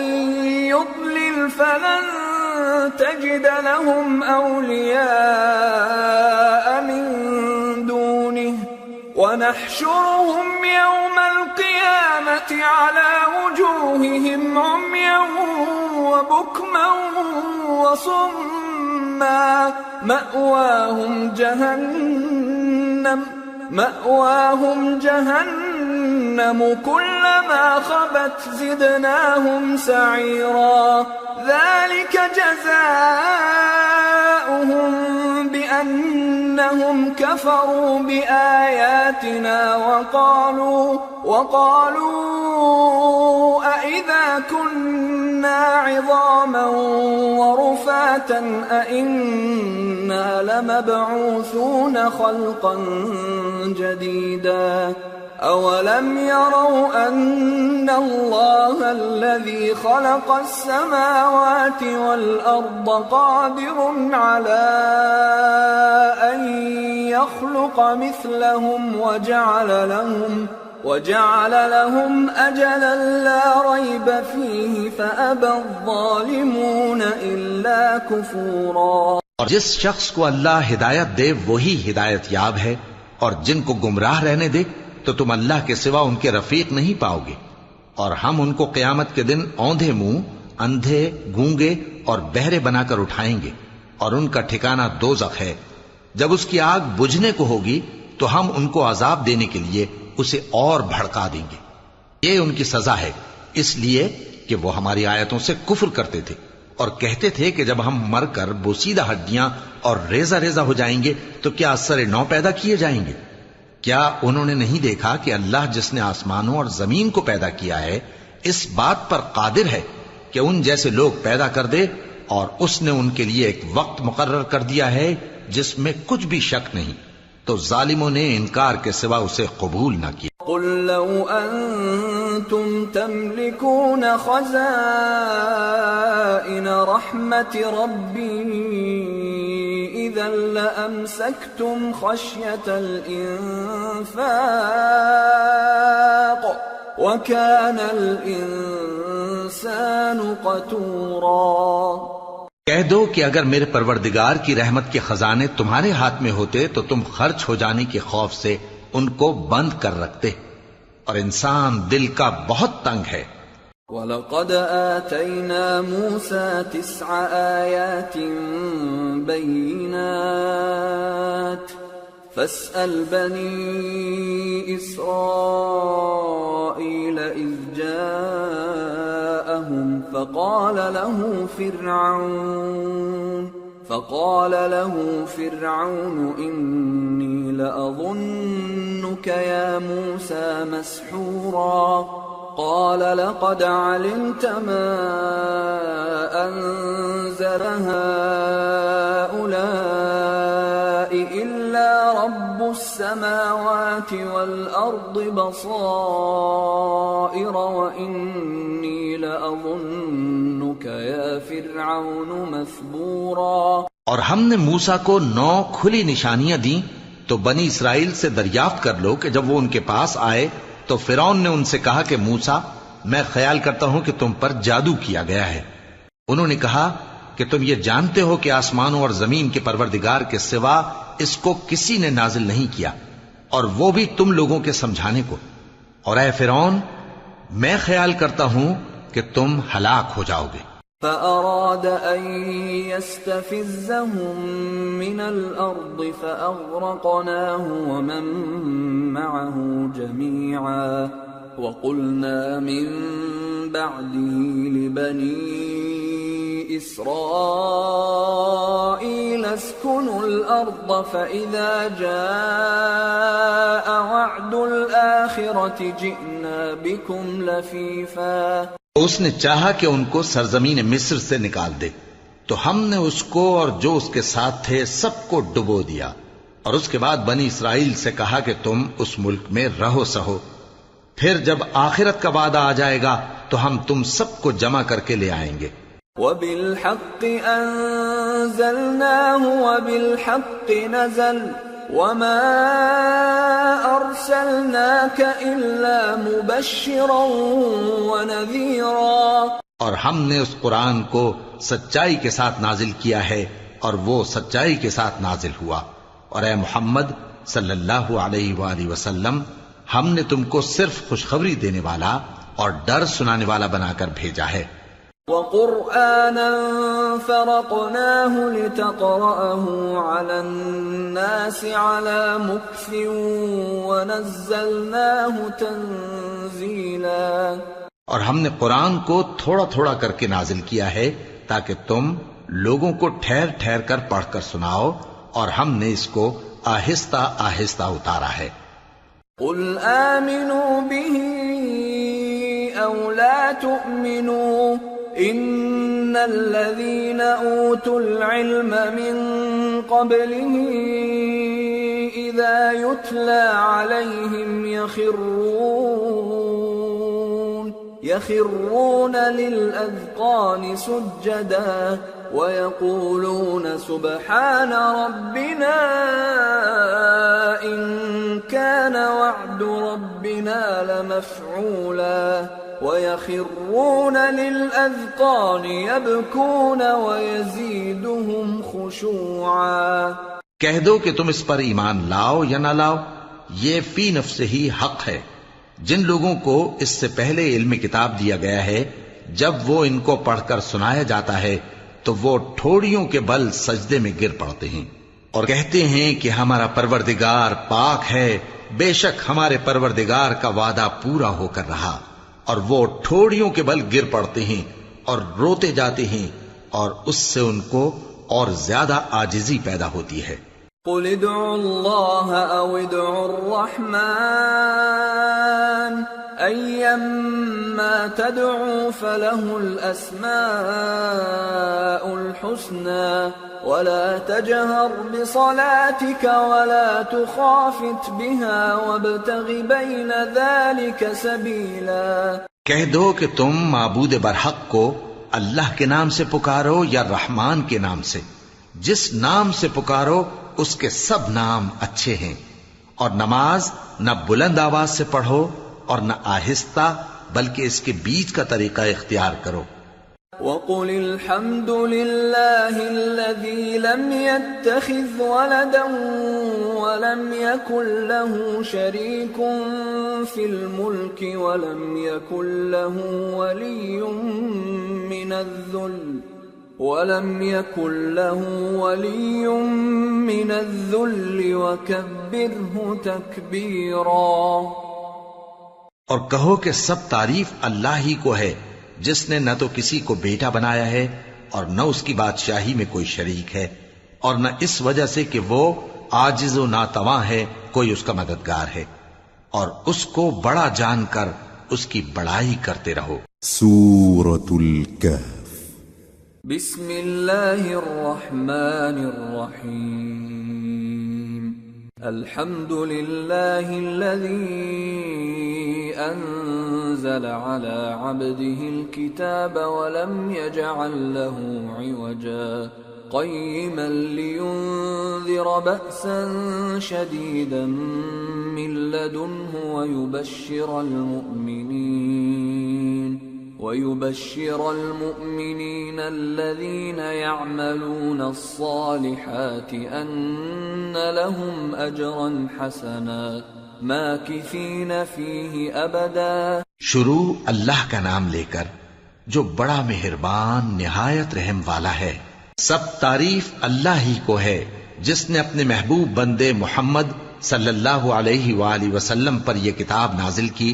يضلل فلن تجد لهم أولياء من دونه ونحشرهم يوم القيامة على وجوههم عميا وبكما وصما مأواهم جهنم كلما خبت زدناهم سعيرا ذلك جزاؤهم بأنهم كفروا بآياتنا وقالوا أئذا كنا عظاما ورفاتا أئنا لمبعوثون خلقا جديدا أولم يروا أن الله الذي خلق السماوات والأرض قادر على أن يخلق مثلهم وجعل لهم أجلا لا ريب فيه فأبى الظالمون إلا كفورا۔ اور جس شخص کو اللہ ہدایت دے وہی ہدایت یاب ہے، اور جن کو گمراہ رہنے دے تو تم اللہ کے سوا ان کے رفیق نہیں پاؤ گے۔ اور ہم ان کو قیامت کے دن اوندھے منہ، اندھے، گونگے اور بہرے بنا کر اٹھائیں گے، اور ان کا ٹھکانہ دوزخ ہے۔ جب اس کی آگ بجھنے کو ہوگی تو ہم ان کو عذاب دینے کے لیے اسے اور بھڑکا دیں گے۔ یہ ان کی سزا ہے، اس لیے کہ وہ ہماری آیتوں سے کفر کرتے تھے اور کہتے تھے کہ جب ہم مر کر بوسیدہ ہڈیاں اور ریزہ ریزہ ہو جائیں گے تو کیا اثر نو پیدا کیے جائیں گے؟ کیا انہوں نے نہیں دیکھا کہ اللہ جس نے آسمانوں اور زمین کو پیدا کیا ہے اس بات پر قادر ہے کہ ان جیسے لوگ پیدا کر دے، اور اس نے ان کے لیے ایک وقت مقرر کر دیا ہے جس میں کچھ بھی شک نہیں، تو ظالموں نے انکار کے سوا اسے قبول نہ کیا۔ قل لو أنتم تملكون خزائن رحمة ربي إذا لأمسكتم خشية الإنفاق وكان الإنسان قتورا۔ کہہ دو کہ اگر میرے پروردگار کی رحمت کے خزانے تمہارے ہاتھ میں ہوتے تو تم خرچ ہو جانے کے خوف سے ان کو بند کر رکھتے، اور انسان دل کا بہت تنگ ہے۔ وَلَقَدْ آتَيْنَا مُوسَى 9 آيَاتٍ بَيِّنَاتٍ فَاسْأَلْ بَنِي إِسْرَائِيلَ إِذْ جَاءَهُمْ فَقَالَ فقال له فرعون إني لأظنك يا موسى مسحورا قال لقد علمت ما أنزل هؤلاء إلا رب السماوات والأرض بصائر وإني لأظنك يا فرعون مثبورا. اور ہم نے موسیٰ کو 9 کھلی نشانیاں دیں تو بنی اسرائیل سے دریافت کر لو کہ جب وہ ان کے پاس آئے تو فرعون نے ان سے کہا کہ موسیٰ میں خیال کرتا ہوں کہ تم پر جادو کیا گیا ہے. انہوں نے کہا کہ تم یہ جانتے ہو کہ آسمانوں اور زمین کے پروردگار کے سوا اس کو کسی نے نازل نہیں کیا اور وہ بھی تم لوگوں کے سمجھانے کو. اور اے فرعون میں خیال کرتا ہوں کہ تم ہلاک ہو جاؤ گے. فأراد أن يستفزهم من الأرض فأغرقناه ومن معه جميعا وقلنا من بعده لبني إسرائيل اسكنوا الأرض فإذا جاء وعد الآخرة جئنا بكم لفيفا. اس نے چاہا کہ ان کو سرزمین مصر سے نکال دے تو ہم نے اس کو اور جو اس کے ساتھ تھے سب کو ڈبو دیا اور اس کے بعد بنی اسرائیل سے کہا کہ تم اس ملک میں رہو سہو. پھر جب آخرت کا وعدہ آ جائے گا تو ہم تم سب کو جمع کر کے لے آئیں گے. وَبِالْحَقِّ أَنزَلْنَاهُ وَبِالْحَقِّ نَزَلَ وَمَا أَرْسَلْنَاكَ إِلَّا مُبَشِّرًا وَنَذِيرًا. اور ہم نے اس قرآن کو سچائی کے ساتھ نازل کیا ہے اور وہ سچائی کے ساتھ نازل ہوا. اور اے محمد صلی اللہ علیہ وآلہ وسلم ہم نے تم کو صرف خوشخبری دینے والا اور ڈر سنانے والا بنا کر بھیجا ہے. وَقُرْآنًا فَرَقْنَاهُ لِتَقْرَأَهُ عَلَى النَّاسِ عَلَى مُكْثٍ وَنَزَّلْنَاهُ تَنزِيلًا. اور ہم نے قرآن کو تھوڑا تھوڑا کر کے نازل کیا ہے تاکہ تم لوگوں کو ٹھہر ٹھہر کر پڑھ کر سناؤ اور ہم نے اس کو آہستہ آہستہ اتارا ہے. قُلْ آمِنُوا بِهِ أَوْ لَا تُؤْمِنُوا إِنَّ الَّذِينَ أُوتُوا الْعِلْمَ مِنْ قَبْلِهِ إِذَا يُتْلَى عَلَيْهِمْ يَخِرُّونَ لِلْأَذْقَانِ سُجَّدًا وَيَقُولُونَ سُبْحَانَ رَبِّنَا إِن كَانَ وَعْدُ رَبِّنَا لَمَفْعُولًا وَيَخِرُّونَ لِلْأَذْقَانِ يَبْكُونَ وَيَزِيدُهُمْ خُشُوعًا. کہہ دو کہ تم اس پر ایمان لاؤ یا نہ لاؤ یہ فی نفسہ ہی حق ہے. جن لوگوں کو اس سے پہلے علم کتاب دیا گیا ہے جب وہ ان کو پڑھ کر سنایا جاتا ہے تو وہ ٹھوڑیوں کے بل سجدے میں گر پڑتے ہیں اور کہتے ہیں کہ ہمارا پروردگار پاک ہے، بے شک ہمارے پروردگار کا وعدہ پورا ہو کر رہا. اور وہ ٹھوڑیوں کے بل گر پڑتے ہیں اور روتے جاتے ہیں اور اس سے ان کو اور زیادہ عاجزی پیدا ہوتی ہے. قُلِ ادْعُوا اللَّهَ أَوِ ادْعُوا الرَّحْمَنَ أَيَّمَّا تَدْعُوا فَلَهُ الْأَسْمَاءُ الْحُسْنَى وَلَا تَجْهَرْ بِصَلَاتِكَ وَلَا تُخَافِتْ بِهَا وَابْتَغِ بَيْنَ ذَلِكَ سَبِيلًا. کہہ دو کہ تم معبود برحق کو اللہ کے نام سے پکارو یا رحمان کے نام سے. جس نام سے پکارو اس کے سب نام اچھے ہیں. اور نماز نہ بلند آواز سے پڑھو اور نہ آہستہ بلکہ اس کے بیچ کا طریقہ اختیار کرو. وَقُلِ الْحَمْدُ لِلَّهِ الَّذِي لَمْ يَتَّخِذْ وَلَدًا وَلَمْ يَكُنْ لَهُ شَرِيكٌ فِي الْمُلْكِ وَلَمْ يَكُنْ لَهُ وَلِيٌّ مِّنَ الذُّلِّ وَكَبِّرْهُ تَكْبِيرًا. اور کہو کہ سب تعریف اللہ ہی کو ہے جس نے نہ تو کسی کو بیٹا بنایا ہے اور نہ اس کی بادشاہی میں کوئی شریک ہے، اور نہ اس وجہ سے کہ وہ عاجز و ناتواں ہے کوئی اس کا مددگار ہے، اور اس کو بڑا جان کر اس کی بڑائی کرتے رہو۔ سورة الكهف بسم اللہ الرحمن الرحیم الحمد للہ الذی انزل على عبده الكتاب ولم يجعل له عوجا قيما لينذر بأسا شديدا من لدنه ويبشر المؤمنين الذين يعملون الصالحات أن لهم أجرا حسنا ماكثين فيه أبدا۔ شروع اللہ کا نام لے کر جو بڑا مہربان نہایت رحم والا ہے۔ سب تعریف اللہ ہی کو ہے جس نے اپنے محبوب بندے محمد صلی اللہ علیہ وآلہ وسلم پر یہ کتاب نازل کی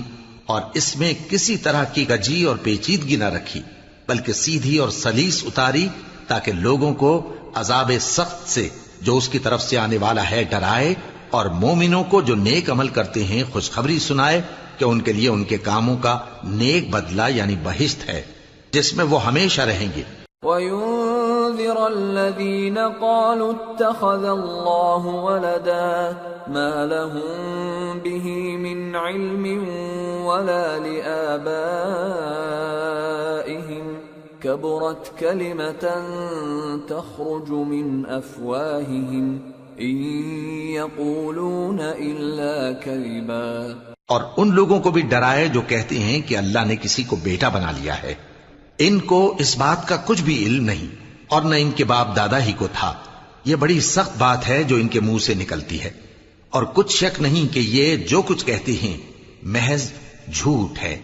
اور اس میں کسی طرح کی کجی اور پیچیدگی نہ رکھی، بلکہ سیدھی اور سلیس اتاری تاکہ لوگوں کو عذاب سخت سے جو اس کی طرف سے آنے والا ہے ڈرائے، اور مومنوں کو جو نیک عمل کرتے ہیں خوشخبری سنائے کہ ان کے لیے ان کے کاموں کا نیک بدلہ یعنی بہشت ہے جس میں وہ ہمیشہ رہیں گے۔ وَيُنذِرَ الَّذِينَ قَالُوا اتَّخَذَ اللَّهُ وَلَدًا مَا لَهُم بِهِ مِنْ عِلْمٍ وَلَا لِآبَائِهِمْ كَبُرَتْ كَلِمَةً تَخْرُجُ مِنْ أَفْوَاهِهِمْ إِنْ يَقُولُونَ إِلَّا كَذِبًا۔ اور ان لوگوں کو بھی ڈرائے جو کہتے ہیں کہ اللہ نے کسی کو بیٹا بنا لیا ہے، ان کو اس بات کا کچھ بھی علم نہیں اور نہ ان کے باپ دادا ہی کو تھا۔ یہ بڑی سخت بات ہے جو ان کے منہ سے نکلتی ہے، اور کچھ شک نہیں کہ یہ جو کچھ کہتے ہیں محض جھوٹ ہے۔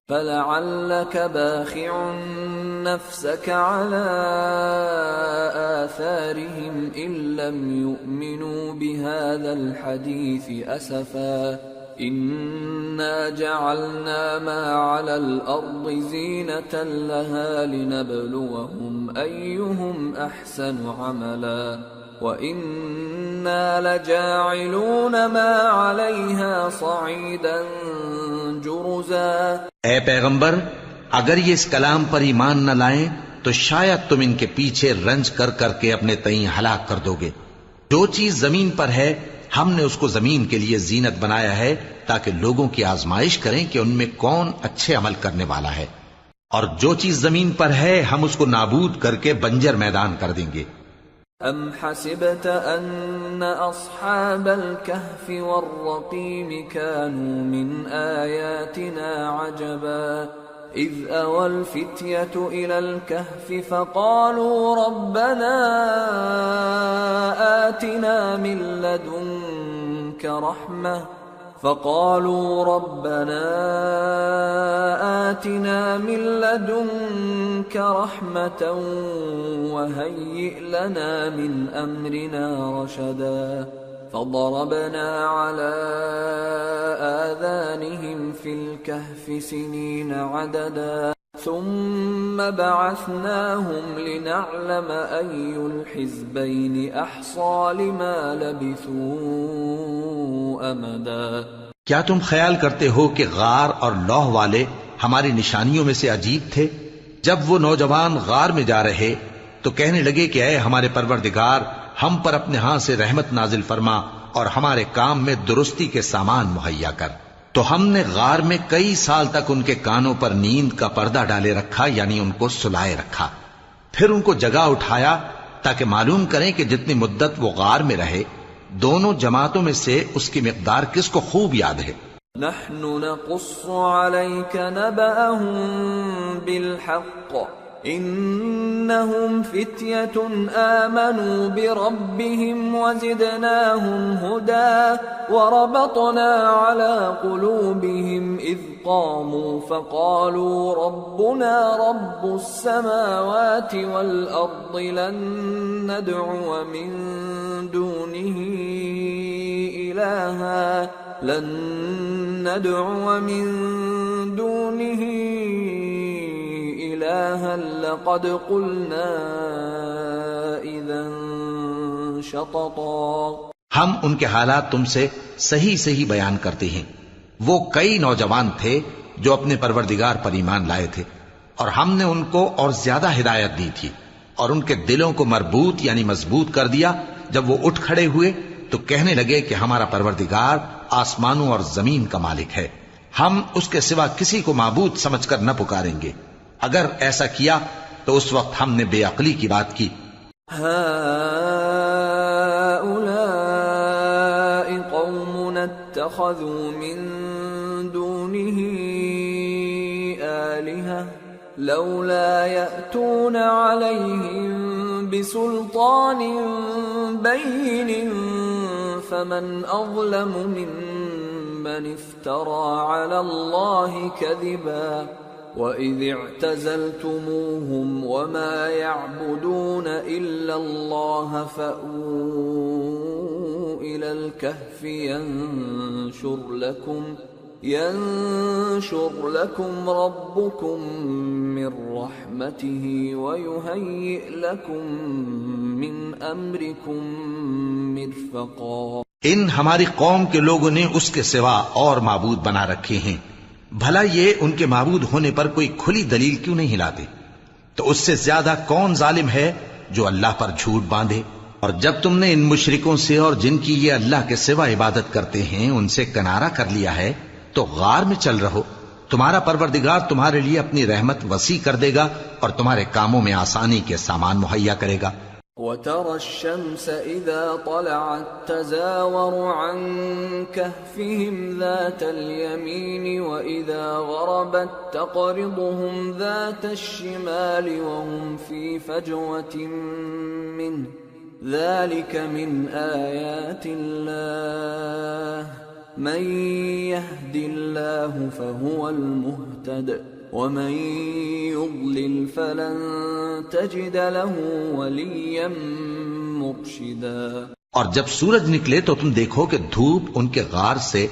فَلَعَلَّكَ بَاخِعٌ نَفْسَكَ عَلَىٰ آثَارِهِمْ إِن لَّمْ يُؤْمِنُوا بِهَٰذَا الْحَدِيثِ أَسَفًا إِنَّا جَعَلْنَا مَا عَلَى الْأَرْضِ زِينَةً لَهَا لِنَبْلُوَهُمْ أَيُّهُمْ أَحْسَنُ عَمَلًا وَإِنَّا لَجَاعِلُونَ مَا عَلَيْهَا صَعِيدًا جُرُزًا۔ اے پیغمبر، اگر یہ اس کلام پر ایمان نہ لائیں تو شاید تم ان کے پیچھے رنج کر کر کے اپنے تئیں ہلاک کر دو گے۔ جو چیز زمین پر ہے ہم نے اس کو زمین کے لیے زینت بنایا ہے تاکہ لوگوں کی آزمائش کریں کہ ان میں کون اچھے عمل کرنے والا ہے، اور جو چیز زمین پر ہے ہم اس کو نابود کر کے بنجر میدان کر دیں گے۔ ام حسبت ان اصحاب الكهف والرقيم كانوا من آياتنا عجبا اذ اوى الفتية الى الكهف فقالوا ربنا آتنا من لدنك رحمة وهيئ لنا من أمرنا رشدا فضربنا على آذانهم في الكهف سنين عددا ثم بعثناهم لنعلم أي الحزبين أحصى لما لبثوا أمدا۔ کیا تم خیال کرتے ہو کہ غار اور لوح والے ہماری نشانیوں میں سے عجیب تھے؟ جب وہ نوجوان غار میں جا رہے تو کہنے لگے کہ اے ہمارے پروردگار، ہم پر اپنے ہاں سے رحمت نازل فرما اور ہمارے کام میں درستی کے سامان مہیا کر۔ تو ہم نے غار میں کئی سال تک ان کے کانوں پر نیند کا پردہ ڈالے رکھا، یعنی ان کو سلائے رکھا، پھر ان کو جگا اٹھایا تاکہ معلوم کریں کہ جتنی مدت وہ غار میں رہے دونوں جماعتوں میں سے اس کی مقدار کس کو خوب یاد ہے۔ نحن نقص عليك نبأهم بالحق انهم فتية آمنوا بربهم وزدناهم هدى وربطنا على قلوبهم إذ قاموا فقالوا ربنا رب السماوات والأرض لن ندعو من دونه إلها لقد قلنا إذا شططا. ہم ان کے حالات تم سے صحیح صحیح بیان کرتے ہیں. وہ کئی نوجوان تھے جو اپنے پروردگار پر ایمان لائے تھے، اور ہم نے ان کو اور زیادہ ہدایت دی تھی، اور ان کے دلوں کو مربوط یعنی مضبوط کر دیا. جب وہ اٹھ کھڑے ہوئے تو کہنے لگے کہ ہمارا پروردگار آسمانوں اور زمین کا مالک ہے، ہم اس کے سوا کسی کو معبود سمجھ کر نہ پکاریں گے. اگر ایسا کیا تو اس وقت ہم نے بے عقلی کی بات کی. اتخذوا من دونه آلهة لولا يأتون عليهم بسلطان بين فمن أظلم ممن افترى على الله كذبا. وَإِذِ اعْتَزَلْتُمُوهُمْ وَمَا يَعْبُدُونَ إِلَّا اللَّهَ فَأْوُوا إِلَى الْكَهْفِ يَنشُرْ لَكُمْ رَبُّكُمْ مِنْ رَحْمَتِهِ وَيُهَيِّئْ لَكُمْ مِنْ أَمْرِكُمْ مِرْفَقًا. ان ہماری قوم کے لوگوں نے اس کے سوا اور معبود بنا رکھے ہیں، بھلا یہ ان کے معبود ہونے پر کوئی کھلی دلیل کیوں نہیں لاتے؟ تو اس سے زیادہ کون ظالم ہے جو اللہ پر جھوٹ باندھے؟ اور جب تم نے ان مشرکوں سے اور جن کی یہ اللہ کے سوا عبادت کرتے ہیں ان سے کنارہ کر لیا ہے تو غار میں چل رہو، تمہارا پروردگار تمہارے لیے اپنی رحمت وسیع کر دے گا اور تمہارے کاموں میں آسانی کے سامان مہیا کرے گا. وَتَرَى الشَّمْسَ إِذَا طَلَعَتْ تَزَاوَرُ عَنْ كَهْفِهِمْ ذَاتَ الْيَمِينِ وَإِذَا غَرَبَتْ تَقْرِضُهُمْ ذَاتَ الشِّمَالِ وَهُمْ فِي فَجْوَةٍ مِّنْهُ ذَلِكَ مِنْ آيَاتِ اللَّهِ مَنْ يَهْدِ اللَّهُ فَهُوَ الْمُهْتَدِ وَمَنْ يُضْلِلْ فَلَنْ تَجِدَ لَهُ وَلِيًّا مُرْشِدًا. اور جب سورج نکلے تو تم دیکھو کہ دھوپ ان کے غار سے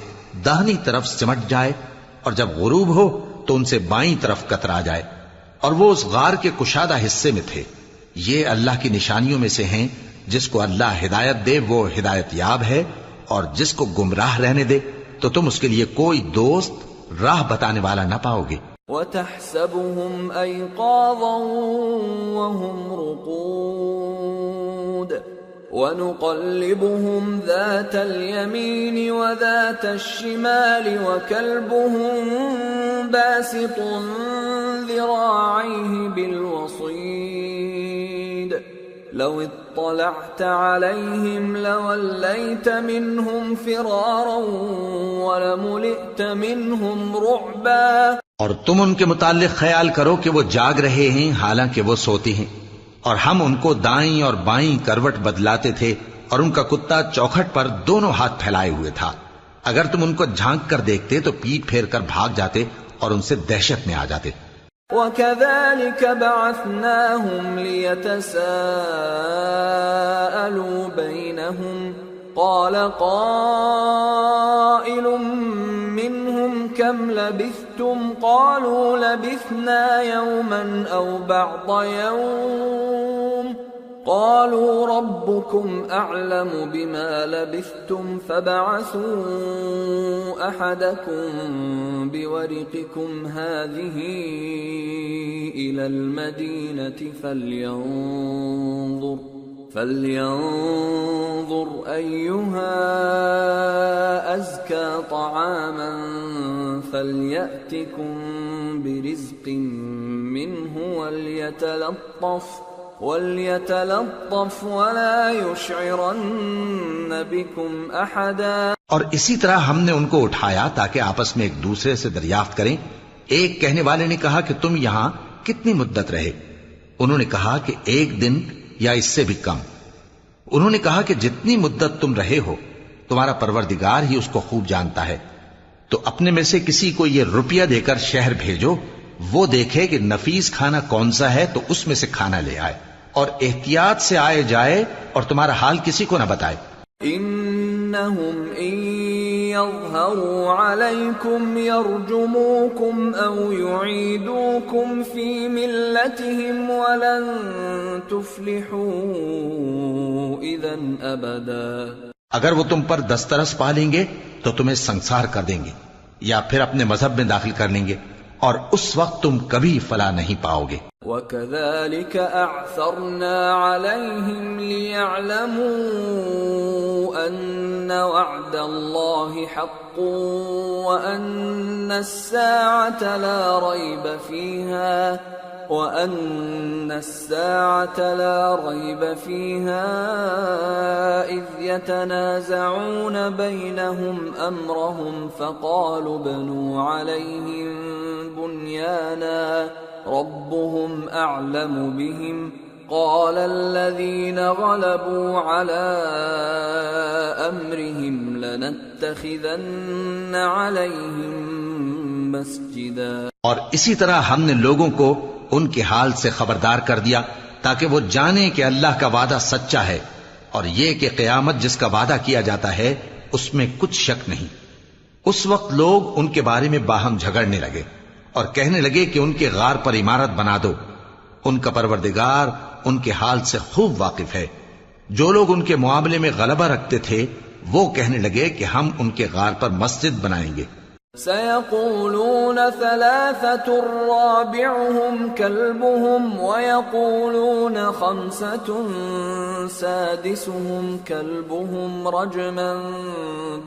داہنی طرف سمٹ جائے، اور جب غروب ہو تو ان سے بائیں طرف کترا جائے، اور وہ اس غار کے کشادہ حصے میں تھے. یہ اللہ کی نشانیوں میں سے ہیں. جس کو اللہ ہدایت دے وہ ہدایت یاب ہے، اور جس کو گمراہ رہنے دے تو تم اس کے لیے کوئی دوست راہ بتانے والا نہ پاؤ گے. وَتَحْسَبُهُمْ أَيْقَاظًا وَهُمْ رُقُودٌ وَنُقَلِّبُهُمْ ذَاتَ الْيَمِينِ وَذَاتَ الشِّمَالِ وَكَلْبُهُمْ بَاسِطٌ ذِرَاعَيْهِ بِالْوَصِيدِ لَوِ اطَّلَعْتَ عَلَيْهِمْ لَوَلَّيْتَ مِنْهُمْ فِرَارًا وَلَمُلِئْتَ مِنْهُمْ رُعْبًا. اور تم ان کے متعلق خیال کرو کہ وہ جاگ رہے ہیں حالانکہ وہ سوتے ہیں، اور ہم ان کو دائیں اور بائیں کروٹ بدلاتے تھے، اور ان کا کتا چوکھٹ پر دونوں ہاتھ پھیلائے ہوئے تھا. اگر تم ان کو جھانک کر دیکھتے تو پیٹ پھیر کر بھاگ جاتے اور ان سے دہشت میں آ جاتے. وَكَذَلِكَ بَعَثْنَاهُمْ لِيَتَسَاءَلُوا بَيْنَهُمْ قَالَ قَائِلٌ مِّنْهُمْ كَمْ لَبِثْتُمْ قَالُوا لَبِثْنَا يَوْمًا أَوْ بَعْضَ يَوْمٍ قَالُوا رَبُّكُمْ أَعْلَمُ بِمَا لَبِثْتُمْ فَابْعَثُوا أَحَدَكُمْ بِوَرِقِكُمْ هَٰذِهِ إِلَى الْمَدِينَةِ فَلْيَنظُرْ أَيُّهَا أَزْكَىٰ طَعَامًا فَلْيَأْتِكُمْ بِرِزْقٍ مِّنْهُ وَلْيَتَلَطَّفْ وَلَا يُشْعِرَنَّ بِكُمْ أَحَدًا. اور اسی طرح ہم نے ان کو اٹھایا تاکہ آپس میں ایک دوسرے سے دریافت کریں. ایک کہنے والے نے کہا کہ تم یہاں کتنی مدت رہے؟ انہوں نے کہا کہ 1 دن یا اس سے بھی کم. انہوں نے کہا کہ جتنی مدت تم رہے ہو تمہارا پروردگار ہی اس کو خوب جانتا ہے. تو اپنے میں سے کسی کو یہ روپیہ دے کر شہر بھیجو، وہ دیکھے کہ نفیس کھانا کون سا ہے تو اس میں سے کھانا لے آئے، اور احتیاط سے آئے جائے اور تمہارا حال کسی کو نہ بتائے. انہم ان يظهروا عليكم يرجموكم أو يعيدوكم في ملتهم ولن تفلحوا إذا أبدا. اگر وہ تم پر دسترس پا لیں گے تو تمہیں سنسار کر دیں گے یا پھر اپنے مذہب میں داخل کر لیں گے اور اس وقت تم کبھی فلاح نہیں پاؤ گے. وَكَذَلِكَ أَعْثَرْنَا عَلَيْهِمْ لِيَعْلَمُوا أَنَّ وَعْدَ اللَّهِ حَقٌّ وَأَنَّ السَّاعَةَ لَا رَيْبَ فِيهَا إِذْ يَتَنَازَعُونَ بَيْنَهُمْ أَمْرَهُمْ فَقَالُوا ابْنُوا عَلَيْهِمْ بُنْيَانًا رَبُّهُمْ أَعْلَمُ بِهِمْ قَالَ الَّذِينَ غَلَبُوا عَلَى أَمْرِهِمْ لَنَتَّخِذَنَّ عَلَيْهِمْ مَسْجِدًا. اور اسی طرح ہم نے لوگوں کو ان کے حال سے خبردار کر دیا تاکہ وہ جانیں کہ اللہ کا وعدہ سچا ہے اور یہ کہ قیامت جس کا وعدہ کیا جاتا ہے اس میں کچھ شک نہیں. اس وقت لوگ ان کے بارے میں باہم جھگڑنے لگے اور کہنے لگے کہ ان کے غار پر عمارت بنا دو. ان کا پروردگار ان کے حال سے خوب واقف ہے. جو لوگ ان کے معاملے میں غلبہ رکھتے تھے وہ کہنے لگے کہ ہم ان کے غار پر مسجد بنائیں گے. سيقولون ثلاثة رابعهم كلبهم ويقولون خمسة سادسهم كلبهم رجما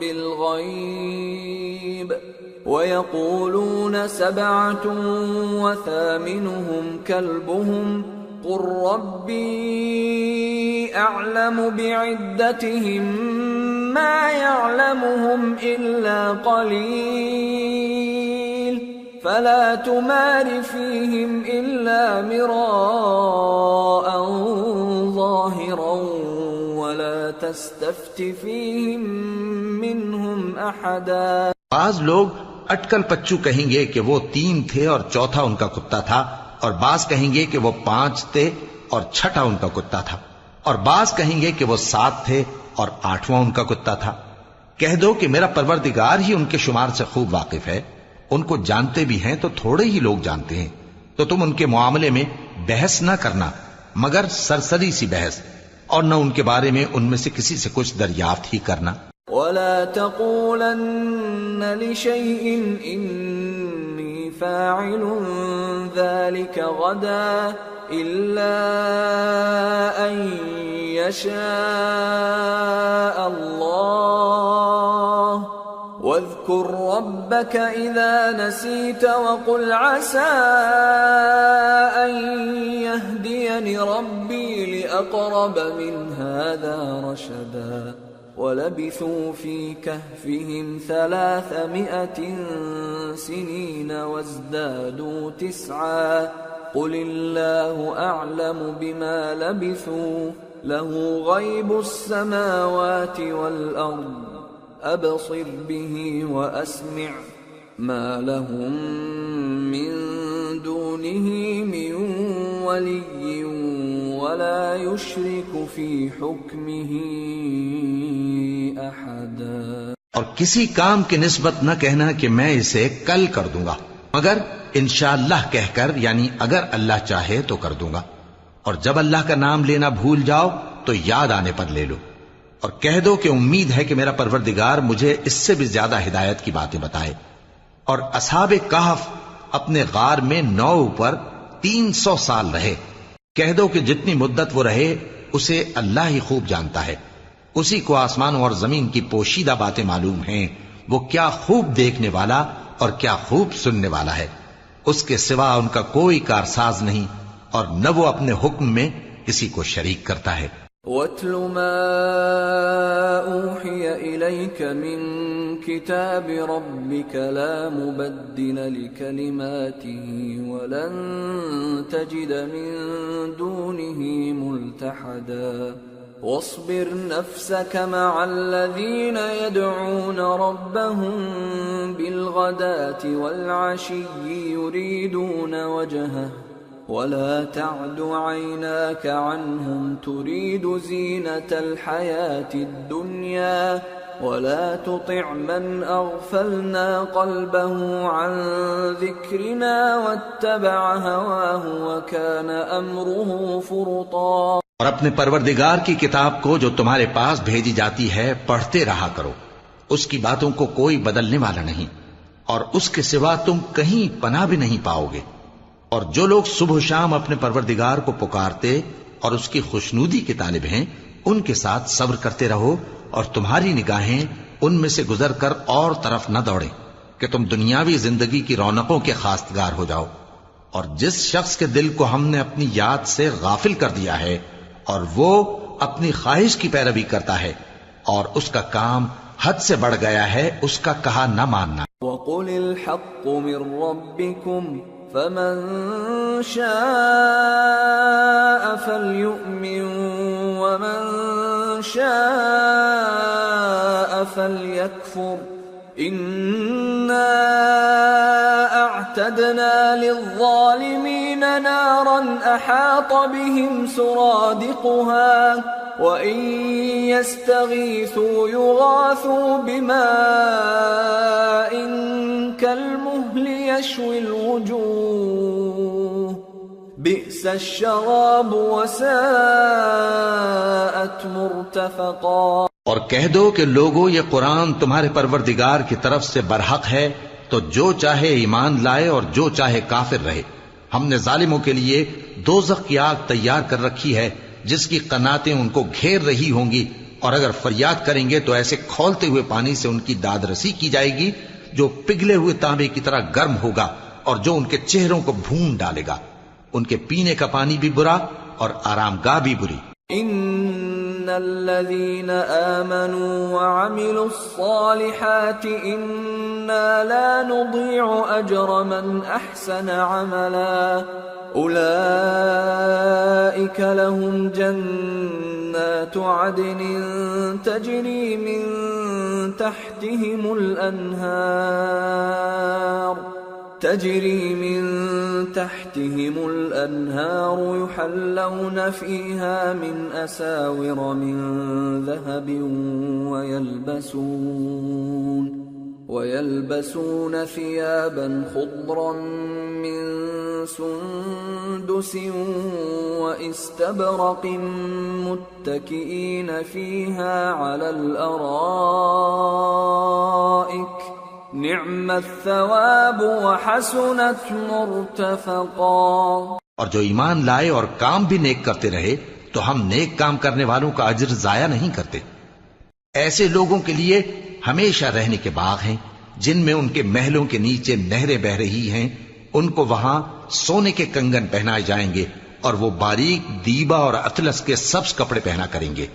بالغيب ويقولون سبعة وثامنهم كلبهم قل ربي أعلم بعدتهم ما يعلمهم إلا قليل فلا تمار فيهم إلا مراء ظاهرا ولا تستفت فيهم منهم أحدا. بعض لوگ اٹکل پچو کہیں گے کہ وہ 3 تھے اور چوتھا ان کا کتا تھا، اور بعض کہیں گے کہ وہ 5 تھے اور چھٹا ان کا کتا تھا، اور بعض کہیں گے کہ وہ 7 تھے اور 8واں ان کا کتا تھا. کہہ دو کہ میرا پروردگار ہی ان کے شمار سے خوب واقف ہے. ان کو جانتے بھی ہیں تو تھوڑے ہی لوگ جانتے ہیں. تو تم ان کے معاملے میں بحث نہ کرنا مگر سرسری سی بحث، اور نہ ان کے بارے میں ان میں سے کسی سے کچھ دریافت ہی کرنا. ولا تقولن لشيء إني فاعل ذلك غدا إلا أن يشاء الله واذكر ربك إذا نسيت وقل عسى أن يهديني ربي لأقرب من هذا رشدا. ولبثوا في كهفهم 300 سنين وازدادوا 9 قل الله أعلم بما لبثوا له غيب السماوات والأرض أبصر به وأسمع ما لهم من دونه من ولي ولا يشرك في حكمه أحدا. اور کسی کام کی نسبت نہ کہنا کہ میں اسے کل کر دوں گا مگر انشاءاللہ کہہ کر، یعنی اگر اللہ چاہے تو کر دوں گا. اور جب اللہ کا نام لینا بھول جاؤ تو یاد آنے پر لے لو، اور کہہ دو کہ امید ہے کہ میرا پروردگار مجھے اس سے بھی زیادہ ہدایت کی باتیں بتائے. اور اصحاب کہف اپنے غار میں 9 پر 300 سال رہے. کہہ دو کہ جتنی مدت وہ رہے اسے اللہ ہی خوب جانتا ہے. اسی کو آسمانوں اور زمین کی پوشیدہ باتیں معلوم ہیں. وہ کیا خوب دیکھنے والا اور کیا خوب سننے والا ہے. اس کے سوا ان کا کوئی کارساز نہیں اور نہ وہ اپنے حکم میں کسی کو شریک کرتا ہے. وَاتْلُ مَا أُوحِيَ إِلَيْكَ مِن كِتَابِ رَبِّكَ لَا مُبَدِّلَ لِكَلِمَاتِهِ وَلَن تَجِدَ مِن دُونِهِ مُلْتَحَدًا. وَاصْبِرْ نَفْسَكَ مَعَ الَّذِينَ يَدْعُونَ رَبَّهُم بِالْغَدَاةِ وَالْعَشِيِّ يُرِيدُونَ وَجْهَهُ ولا تعد عيناك عنهم تريد زينة الحياة الدنيا ولا تطع من أغفلنا قلبه عن ذكرنا واتبع هواه وكان أمره فرطا. اور اپنے پروردگار کی کتاب کو جو تمہارے پاس بھیجی جاتی ہے پڑھتے رہا کرو، اس کی باتوں کو کوئی بدلنے والا نہیں، اور اس کے سوا تم کہیں پناہ بھی نہیں پاؤ گے. اور جو لوگ صبح و شام اپنے پروردگار کو پکارتے اور اس کی خوشنودی کے طالب ہیں، ان کے ساتھ صبر کرتے رہو، اور تمہاری نگاہیں ان میں سے گزر کر اور طرف نہ دوڑیں کہ تم دنیاوی زندگی کی رونقوں کے خواستگار ہو جاؤ. اور جس شخص کے دل کو ہم نے اپنی یاد سے غافل کر دیا ہے اور وہ اپنی خواہش کی پیروی کرتا ہے اور اس کا کام حد سے بڑھ گیا ہے، اس کا کہا نہ ماننا. وَقُلِ الْحَقُّ مِنْ رَبِّكُمْ فَمَنْ شَاءَ فَلْيُؤْمِنْ وَمَنْ شَاءَ فَلْيَكْفُرْ إِنَّا أَعْتَدْنَا لِلظَّالِمِينَ نَارًا أَحَاطَ بِهِمْ سُرَادِقُهَا وَإِنْ يَسْتَغِيثُوا يُغَاثُوا بِمَاءٍ كَالْمُهْلِ يَشْوِي الْوُجُوهَ بِئْسَ الشَّرَابُ وَسَاءَتْ مُرْتَفَقًا. اور کہہ دو کہ لوگو یہ قرآن تمہارے پروردگار کی طرف سے برحق ہے، تو جو چاہے ایمان لائے اور جو چاہے کافر رہے. ہم نے ظالموں کے لیے دوزخ کی آگ تیار کر رکھی ہے جس کی قناتیں ان کو گھیر رہی ہوں گی، اور اگر فریاد کریں گے تو ایسے کھولتے ہوئے پانی سے ان کی داد رسی کی جائے گی جو پگھلے ہوئے تانبے کی طرح گرم ہوگا اور جو ان کے چہروں کو بھون ڈالے گا. ان کے پینے کا پانی بھی برا اور آرام گاہ بھی بری. ان الذين آمنوا وعملوا الصالحات انا لا نضيع اجر من احسن عملا اولئك لهم جنات عدن تجري من تحتهم الأنهار يحلون فيها من أساور من ذهب ويلبسون ثيابا خضرا من سندس واستبرق متكئين فيها على الأرائك نعم الثواب وحسنت مرتفقا. اور جو ایمان لائے اور کام بھی نیک کرتے رہے تو ہم نیک کام کرنے والوں کا اجر ضائع نہیں کرتے. ایسے لوگوں کے لیے ہمیشہ رہنے کے باغ ہیں جن میں ان کے محلوں کے نیچے نہریں بہ رہی ہیں. ان کو وہاں سونے کے کنگن پہنائے جائیں گے اور وہ باریک دیبا اور اطلس کے سبز کپڑے پہنا کریں گے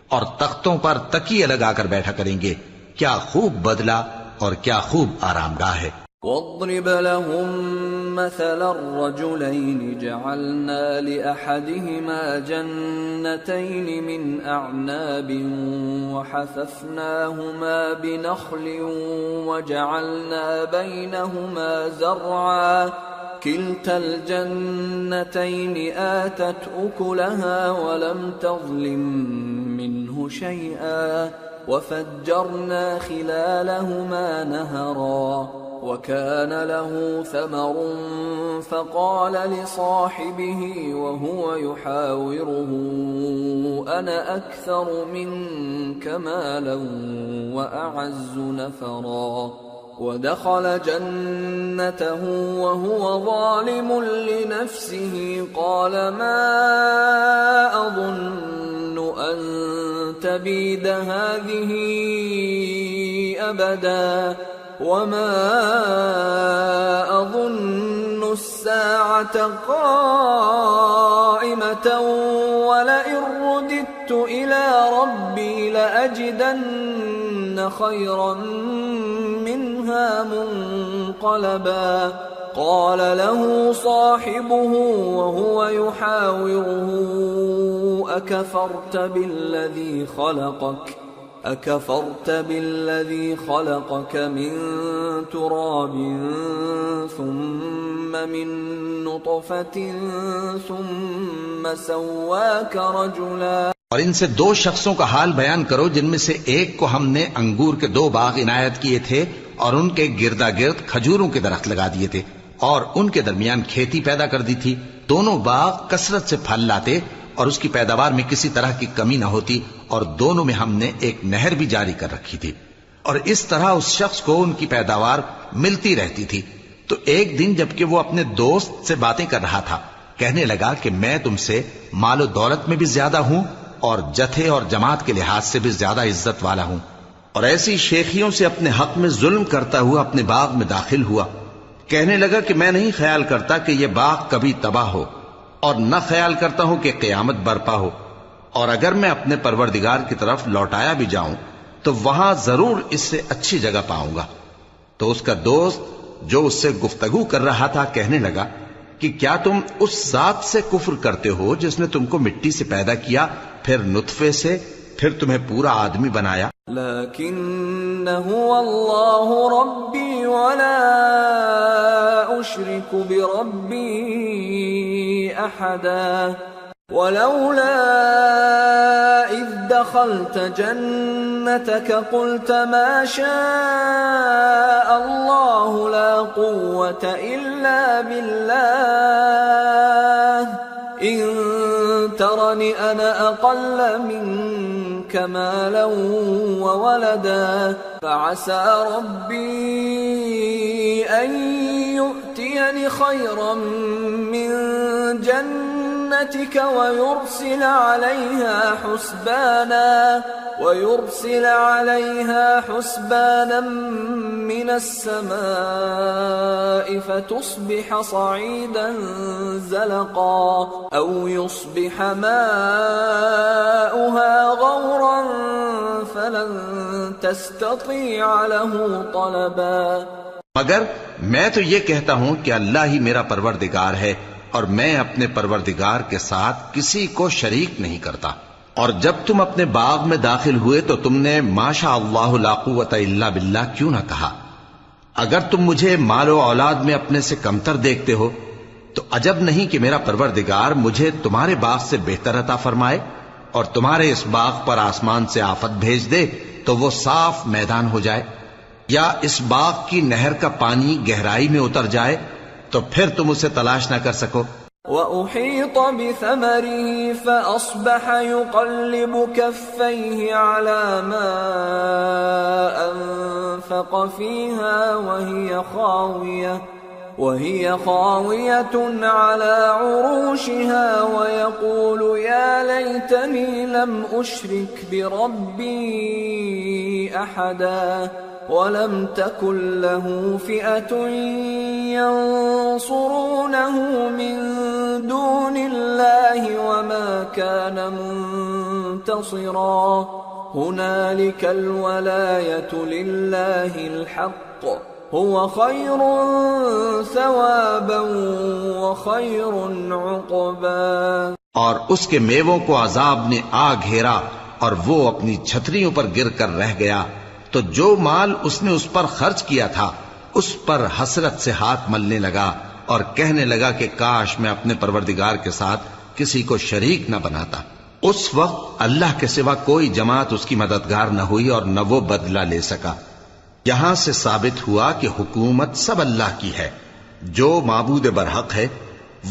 اور تختوں پر تکیے لگا کر بیٹھا کریں گے. کیا خوب بدلہ اور کیا خوب آرام گاہ ہے. واضرب لهم مثلا الرجلين جعلنا لأحدهما جنتين من أعناب وحففناهما بنخل وجعلنا بينهما زرعا كلتا الجنتين آتت أكلها ولم تظلم منه شيئا وفجرنا خلالهما نهرا وكان له ثمر فقال لصاحبه وهو يحاوره أنا أكثر منك مالا وأعز نفرا ودخل جنته وهو ظالم لنفسه قال ما أظن أن تبيد هذه أبدا وما أظن الساعة قائمة ولئن رددت إلى ربي لأجدن خيرا منها منقلبا قال له صاحبه وهو يحاوره أكفرت بالذي خلقك من تراب ثم من نطفة ثم سواك رجلا. اور ان سے 2 شخصوں کا حال بیان کرو جن میں سے ایک کو ہم نے انگور کے 2 باغ عنایت کیے تھے اور ان کے گردا گرد کھجوروں کے درخت لگا دیے تھے اور ان کے درمیان کھیتی پیدا کر دی تھی. دونوں باغ کثرت سے پھل لاتے اور اس کی پیداوار میں کسی طرح کی کمی نہ ہوتی اور دونوں میں ہم نے ایک نہر بھی جاری کر رکھی تھی اور اس طرح اس شخص کو ان کی پیداوار ملتی رہتی تھی. تو ایک دن جبکہ وہ اپنے دوست سے باتیں کر رہا تھا کہنے لگا کہ میں تم سے مال و دولت میں بھی زیادہ ہوں اور جتھے اور جماعت کے لحاظ سے بھی زیادہ عزت والا ہوں، اور ایسی شیخیوں سے اپنے حق میں ظلم کرتا ہوا اپنے باغ میں داخل ہوا. کہنے لگا کہ میں نہیں خیال کرتا کہ یہ باغ کبھی تباہ ہو اور نہ خیال کرتا ہوں کہ قیامت برپا ہو، اور اگر میں اپنے پروردگار کی طرف لوٹایا بھی جاؤں تو وہاں ضرور اس سے اچھی جگہ پاؤں گا. تو اس کا دوست جو اس سے گفتگو کر رہا تھا کہنے لگا کہ کیا تم اس ذات سے کفر کرتے ہو جس نے تم کو مٹی سے پیدا کیا، پھر نطفے سے، پھر تمہیں پورا آدمی بنایا؟ لكن هو الله ربي ولا أشرك بربي أحدا ولولا إذ دخلت جنتك قلت ما شاء الله لا قوة إلا بالله إن ترني أنا أقل منك مالا وولدا فعسى ربي أن يؤتيني خيرا من جنتك ويرسل عليها حسبانا من السماء فتصبح صعيدا زلقا أو يصبح ماؤها غورا فلن تستطيع له طلبا. مگر میں تو یہ کہتا ہوں کہ اللہ ہی میرا پروردگار ہے اور میں اپنے پروردگار کے ساتھ کسی کو شریک نہیں کرتا. اور جب تم اپنے باغ میں داخل ہوئے تو تم نے ما شاء اللہ لا قوت الا باللہ کیوں نہ کہا؟ اگر تم مجھے مال و اولاد میں اپنے سے کمتر دیکھتے ہو تو عجب نہیں کہ میرا پروردگار مجھے تمہارے باغ سے بہتر عطا فرمائے اور تمہارے اس باغ پر آسمان سے آفت بھیج دے تو وہ صاف میدان ہو جائے، یا اس باغ کی نہر کا پانی گہرائی میں اتر جائے تو پھر تم اسے تلاش نہ کر سکو. وَأُحِيطَ بِثَمَرِهِ فَأَصْبَحَ يُقَلِّبُ كَفَّيْهِ عَلَى مَا أَنفَقَ فِيهَا وَهِيَ خَاوِيَةٌ عَلَى عُرُوشِهَا وَيَقُولُ يَا لَيْتَنِي لَمْ أُشْرِكْ بِرَبِّي أَحَدًا وَلَمْ تَكُنْ لَهُ فِئَةٌ يَنصُرُونَهُ مِنْ دُونِ اللَّهِ وَمَا كَانَ مُنْتَصِرًا هُنَالِكَ الْوَلَايَةُ لِلَّهِ الْحَقِّ هُوَ خَيْرٌ ثَوَابًا وَخَيْرٌ عُقْبًا. اور اس کے میووں کو عذاب نے آ گھیرا اور وہ اپنی چھتریوں پر گر کر رہ گیا، تو جو مال اس نے اس پر خرچ کیا تھا اس پر حسرت سے ہاتھ ملنے لگا اور کہنے لگا کہ کاش میں اپنے پروردگار کے ساتھ کسی کو شریک نہ بناتا. اس وقت اللہ کے سوا کوئی جماعت اس کی مددگار نہ ہوئی اور نہ وہ بدلہ لے سکا. یہاں سے ثابت ہوا کہ حکومت سب اللہ کی ہے. جو معبود برحق ہے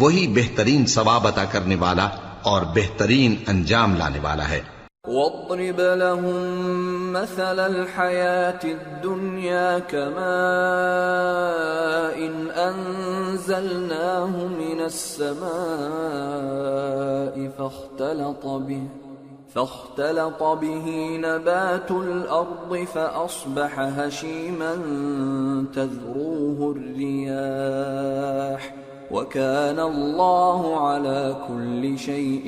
وہی بہترین ثواب عطا کرنے والا اور بہترین انجام لانے والا ہے. وَاضْرِبْ لَهُم مَّثَلَ الْحَيَاةِ الدُّنْيَا كَمَاءٍ أَنزَلْنَاهُ مِنَ السَّمَاءِ فاختلط به نبات الأرض فأصبح هشيما تذروه الرياح وكان الله على كل شيء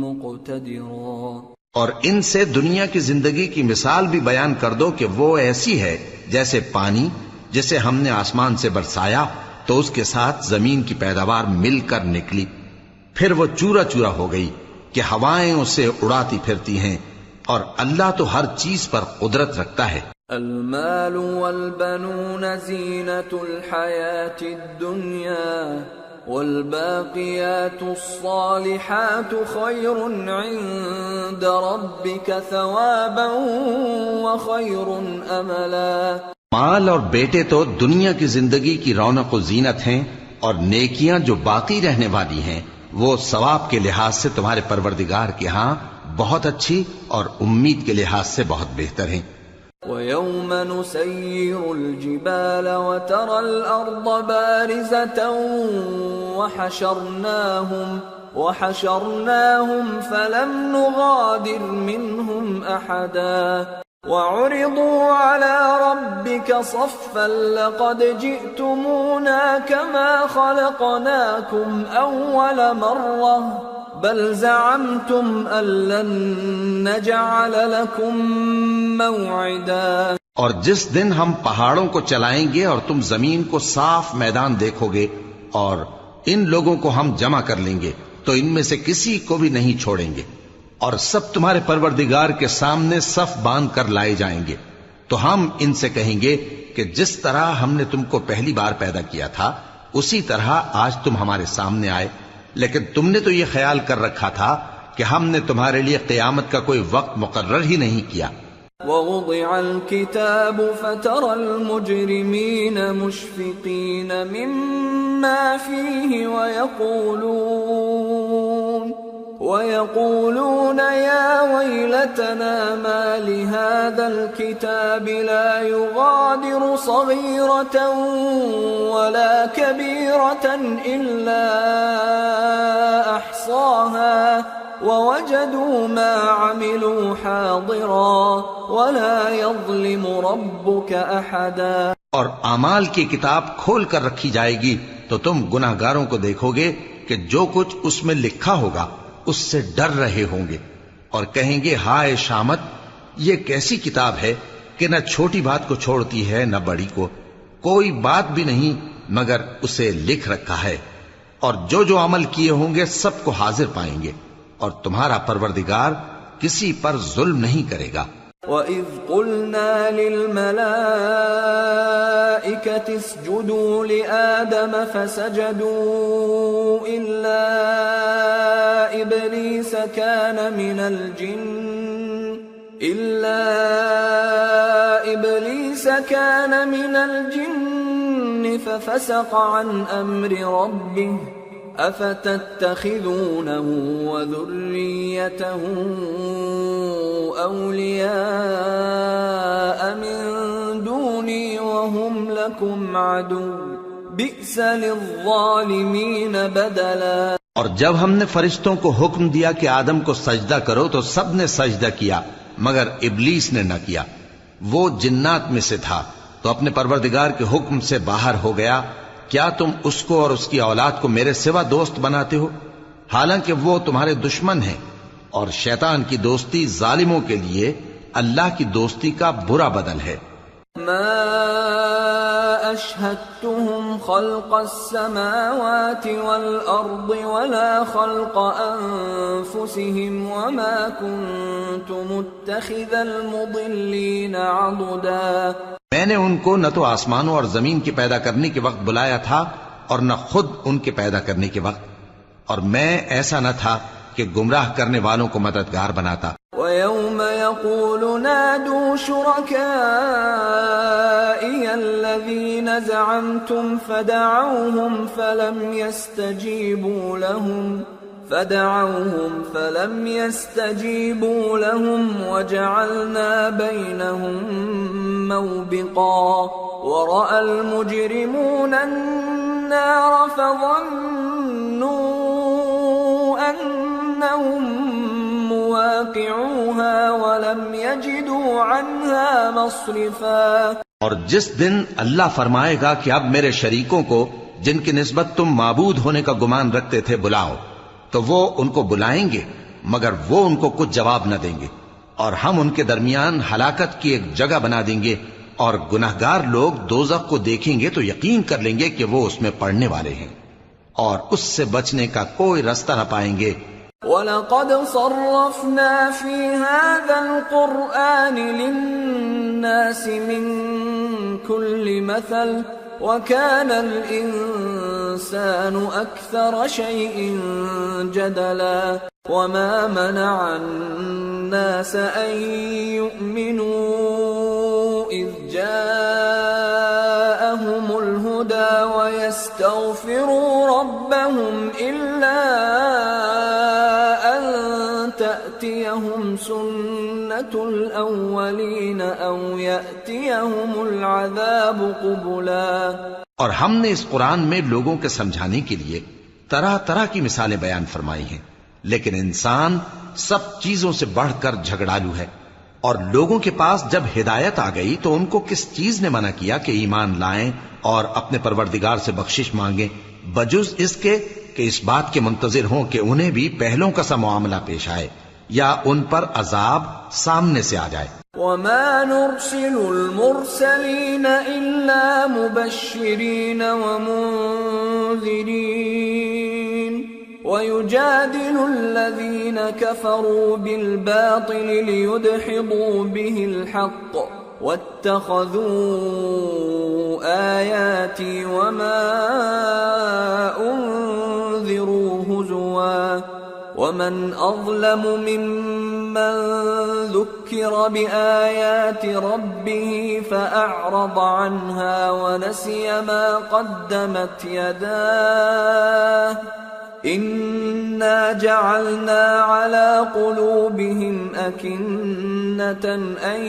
مقتدرا. اور ان سے دنیا کی زندگی کی مثال بھی بیان کر دو کہ وہ ایسی ہے جیسے پانی جسے ہم نے آسمان سے برسایا تو اس کے ساتھ زمین کی پیداوار مل کر نکلی، پھر وہ چورا چورا ہو گئی کہ ہوائیں اسے اڑاتی پھرتی ہیں، اور اللہ تو ہر چیز پر قدرت رکھتا ہے. المال والبنون زینة الحیاة الدنیا والباقيات الصالحات خير عند ربك ثوابا وخير املا۔ مال اور بیٹے تو دنیا کی زندگی کی رونق و زینت ہیں، اور نیکیاں جو باقی رہنے والی ہیں وہ ثواب کے لحاظ سے تمہارے پروردگار کے ہاں بہت اچھی اور امید کے لحاظ سے بہت بہتر ہیں۔ وَيَوْمَ نُسَيِّرُ الْجِبَالَ وَتَرَى الْأَرْضَ بَارِزَةً وَحَشَرْنَاهُمْ فَلَمْ نُغَادِرْ مِنْهُمْ أَحَدًا وَعُرِضُوا عَلَى رَبِّكَ صَفًّا لَقَدْ جِئْتُمُونَا كَمَا خَلَقْنَاكُمْ أَوَّلَ مَرَّةٍ بل زعمتم أن لن نجعل لكم موعدا۔ اور جس دن ہم پہاڑوں کو چلائیں گے اور تم زمین کو صاف میدان دیکھو گے اور ان لوگوں کو ہم جمع کر لیں گے تو ان میں سے کسی کو بھی نہیں چھوڑیں گے، اور سب تمہارے پروردگار کے سامنے صف باندھ کر لائے جائیں گے۔ تو ہم ان سے کہیں گے کہ جس طرح ہم نے تم کو پہلی بار پیدا کیا تھا اسی طرح آج تم ہمارے سامنے آئے، لیکن تم نے تو یہ خیال کر رکھا تھا کہ ہم نے تمہارے لیے قیامت کا کوئی وقت مقرر ہی نہیں کیا۔ وَوُضِعَ الْكِتَابُ فَتَرَى الْمُجْرِمِينَ مُشْفِقِينَ مِمَّا فِيهِ وَيَقُولُونَ يَا وَيْلَتَنَا مَا لِهَذَا الْكِتَابِ لَا يُغَادِرُ صَغِيرَةً وَلَا كَبِيرَةً إِلَّا أَحْصَاهَا وَوَجَدُوا مَا عَمِلُوا حَاضِرًا وَلَا يَظْلِمُ رَبُّكَ أَحَدًا۔ اور اعمال کی کتاب کھول کر رکھی جائے گی تو تم گناہگاروں کو دیکھو گے کہ جو کچھ اس میں لکھا ہوگا اس سے ڈر رہے ہوں گے، اور کہیں گے ہائے شامت، یہ کیسی کتاب ہے کہ نہ چھوٹی بات کو چھوڑتی ہے نہ بڑی کو، کوئی بات بھی نہیں مگر اسے لکھ رکھا ہے، اور جو جو عمل کیے ہوں گے سب کو حاضر پائیں گے، اور تمہارا پروردگار کسی پر ظلم نہیں کرے گا۔ وَإِذْ قُلْنَا لِلْمَلَائِكَةِ اسْجُدُوا لِآدَمَ فَسَجَدُوا إِلَّا إِبْلِيسَ كَانَ مِنَ الْجِنِّ فَفَسَقَ عَنْ أَمْرِ رَبِّهِ أَفَتَتَّخِذُونَهُ وَذُرِّيَّتَهُ أَوْلِيَاءَ مِن دُونِي وَهُمْ لَكُمْ عَدُوٌّ بِئْسَ لِلظَّالِمِينَ بَدَلًا۔ اور جب ہم نے فرشتوں کو حکم دیا کہ آدم کو سجدہ کرو تو سب نے سجدہ کیا مگر ابلیس نے نہ کیا، وہ جنات میں سے تھا تو اپنے پروردگار کے حکم سے باہر ہو گیا۔ کیا تم اس کو اور اس کی اولاد کو میرے سوا دوست بناتے ہو، حالانکہ وہ تمہارے دشمن ہیں، اور شیطان کی دوستی ظالموں کے لیے اللہ کی دوستی کا برا بدل ہے۔ ما أشهدتهم خلق السماوات والأرض ولا خلق أنفسهم وما كنت متخذ المضلين عضدا۔ میں نے ان کو نہ تو آسمانوں اور زمین کے پیدا کرنے کے وقت بلایا تھا اور نہ خود ان کے پیدا کرنے کے وقت، اور میں ایسا نہ تھا کہ گمراہ کرنے والوں کو مددگار بناتا۔ وَيَوْمَ يَقُولُ نَادُوا شُرَكَائِيَ الَّذِينَ زَعَمْتُمْ فَدَعَوْهُمْ فَلَمْ يَسْتَجِيبُوا لَهُمْ وَجَعَلْنَا بَيْنَهُمْ مَوْبِقًا وَرَأَى الْمُجْرِمُونَ النَّارَ فَظَنُّوا أَنَّهُمْ مواقعوها ولم يجدوا عنها مصرفا۔ اور جس دن اللہ فرمائے گا کہ اب میرے شریکوں کو جن کی نسبت تم معبود ہونے کا گمان رکھتے تھے بلاؤ، تو وہ ان کو بلائیں گے مگر وہ ان کو کچھ جواب نہ دیں گے، اور ہم ان کے درمیان ہلاکت کی ایک جگہ بنا دیں گے، اور گناہگار لوگ دوزخ کو دیکھیں گے تو یقین کر لیں گے کہ وہ اس میں پڑنے والے ہیں، اور اس سے بچنے کا کوئی رستہ نہ پائیں گے۔ وَلَقَدْ صَرَّفْنَا فِي هَذَا الْقُرْآنِ لِلنَّاسِ مِنْ كُلِّ مَثَلٍ وَكَانَ الْإِنسَانُ الإنسان أكثر شيء جدلا وما منع الناس أن يؤمنوا إذ جاءهم الهدى ويستغفروا ربهم إلا أن تأتيهم سنة الأولين أو يأتيهم العذاب قبلا۔ اور ہم نے اس قرآن میں لوگوں کے سمجھانے کے لیے طرح طرح کی مثالیں بیان فرمائی ہیں، لیکن انسان سب چیزوں سے بڑھ کر جھگڑالو ہے، اور لوگوں کے پاس جب ہدایت آ گئی تو ان کو کس چیز نے منع کیا کہ ایمان لائیں اور اپنے پروردگار سے بخشش مانگیں، بجز اس کے کہ اس بات کے منتظر ہوں کہ انہیں بھی پہلوں کا سا معاملہ پیش آئے یا ان پر عذاب سامنے سے آ جائے۔ وما نرسل المرسلين إلا مبشرين ومنذرين ويجادل الذين كفروا بالباطل ليدحضوا به الحق واتخذوا آياتي وما أنذروا هزوا ومن أظلم ممن ذكر بآيات ربه فأعرض عنها ونسي ما قدمت يداه إنا جعلنا على قلوبهم أكنة أن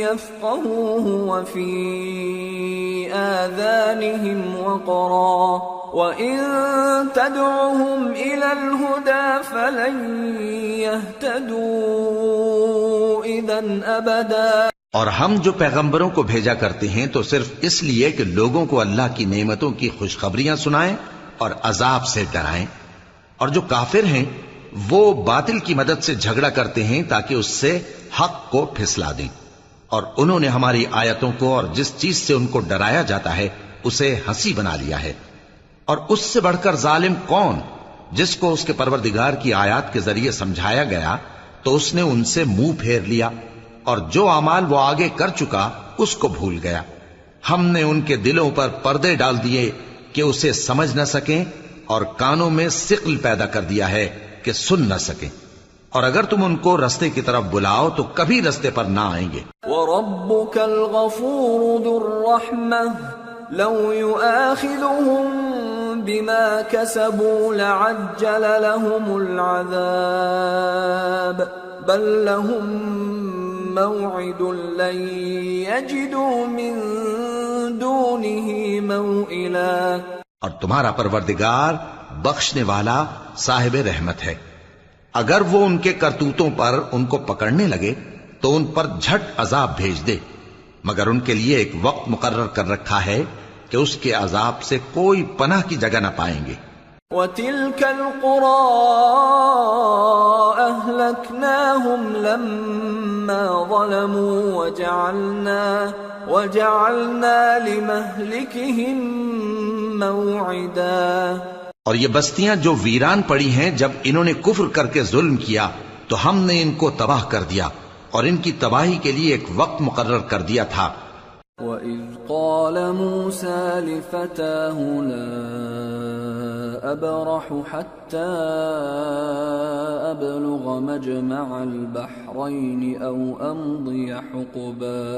يفقهوه وفي آذانهم وقرا وإن تدعهم إلى الهدى فلن يهتدوا إذا أبدا۔ اور ہم جو پیغمبروں کو بھیجا کرتے ہیں تو صرف اس لیے کہ لوگوں کو اللہ کی نعمتوں کی خوشخبریاں سنائیں اور عذاب سے ڈرائیں، اور جو کافر ہیں وہ باطل کی مدد سے جھگڑا کرتے ہیں تاکہ اس سے حق کو پھسلا دیں، اور انہوں نے ہماری آیتوں کو اور جس چیز سے ان کو ڈرایا جاتا ہے اسے ہنسی بنا لیا ہے۔ اور اس سے بڑھ کر ظالم کون، جس کو اس کے پروردگار کی آیات کے ذریعے سمجھایا گیا تو اس نے ان سے منہ پھیر لیا، اور جو اعمال وہ آگے کر چکا اس کو بھول گیا۔ ہم نے ان کے دلوں پر پردے ڈال دیے کہ اسے سمجھ نہ سکیں، اور کانوں میں ثقل پیدا کر دیا ہے کہ سن نہ سکیں، اور اگر تم ان کو رستے کی طرف بلاؤ تو کبھی رستے پر نہ آئیں گے۔ وَرَبُّكَ الْغَفُورُ ذُو الرَّحْمَةِ لَوْ يُؤَاخِذُهُم بِمَا كَسَبُوا لَعَجَّلَ لَهُمُ الْعَذَابَ بَل لَّهُم مَّوْعِدٌ لَّن يَجِدُوا مِن دُونِهِ مَوْئِلًا۔ اور تمہارا پروردگار بخشنے والا صاحب رحمت ہے، اگر وہ ان کے کرتوتوں پر ان کو پکڑنے لگے تو ان پر جھٹ عذاب بھیج دے، مگر ان کے لیے ایک وقت مقرر کر رکھا ہے کہ اس کے عذاب سے کوئی پناہ کی جگہ نہ پائیں گے۔ وَتِلْكَ الْقُرَىٰ أَهْلَكْنَاهُمْ لَمَّا ظَلَمُوا وَجَعَلْنَا لِمَهْلِكِهِمْ موعدا۔ اور یہ بستیاں جو ویران پڑی ہیں جب انہوں نے کفر کر کے ظلم کیا تو ہم نے ان کو تباہ کر دیا، اور ان کی تباہی کے لیے ایک وقت مقرر کر دیا تھا۔ وَإِذْ قَالَ مُوسَى لِفَتَاهُ لَا أَبْرَحُ حَتَّى أَبْلُغَ مَجْمَعَ الْبَحْرَيْنِ أَوْ أَمْضِيَ حُقُبًا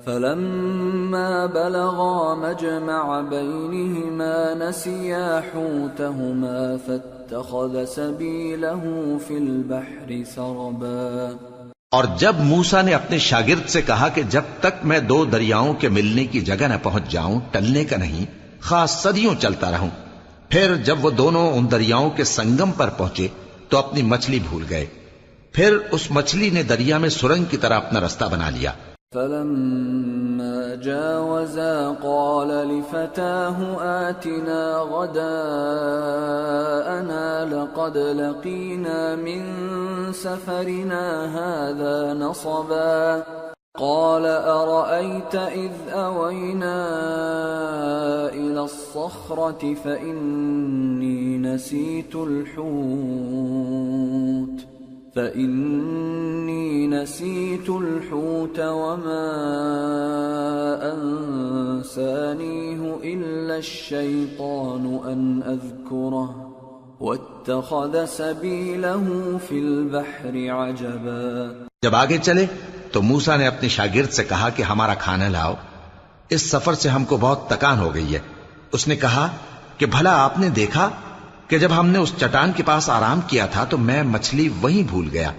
فَلَمَّا بَلَغَا مَجْمَعَ بَيْنِهِمَا نَسِيَا حُوتَهُمَا فَاتَّخَذَ سَبِيلَهُ فِي الْبَحْرِ سَرَبًا۔ اور جب موسیٰ نے اپنے شاگرد سے کہا کہ جب تک میں دو دریاؤں کے ملنے کی جگہ نہ پہنچ جاؤں ٹلنے کا نہیں، خاص صدیوں چلتا رہوں، پھر جب وہ دونوں ان دریاؤں کے سنگم پر پہنچے تو اپنی مچھلی بھول گئے، پھر اس مچھلی نے دریا میں سرنگ کی طرح اپنا رستہ بنا لیا۔ فَلَمَّا جَاوَزَا قَالَ لِفَتَاهُ آتِنَا غَدَاءَنَا لَقَدْ لَقِينَا مِن سَفَرِنَا هَذَا نَصَبًا قَالَ أَرَأَيْتَ إِذْ أَوَيْنَا إِلَى الصَّخْرَةِ فَإِنِّي نسيت الحوت وما أنسانيه إلا الشيطان أن أذكره واتخذ سبيله في البحر عجبا. جب آگے چلے تو موسیٰ نے اپنے شاگرد سے کہا کہ ہمارا کھانا لاؤ، اس سفر سے ہم کو بہت تکان ہو گئی ہے. اس نے کہا کہ بھلا آپ نے دیکھا کہ جب ہم نے اس چٹان کے پاس آرام کیا تھا تو میں مچھلی وہیں بھول گیا،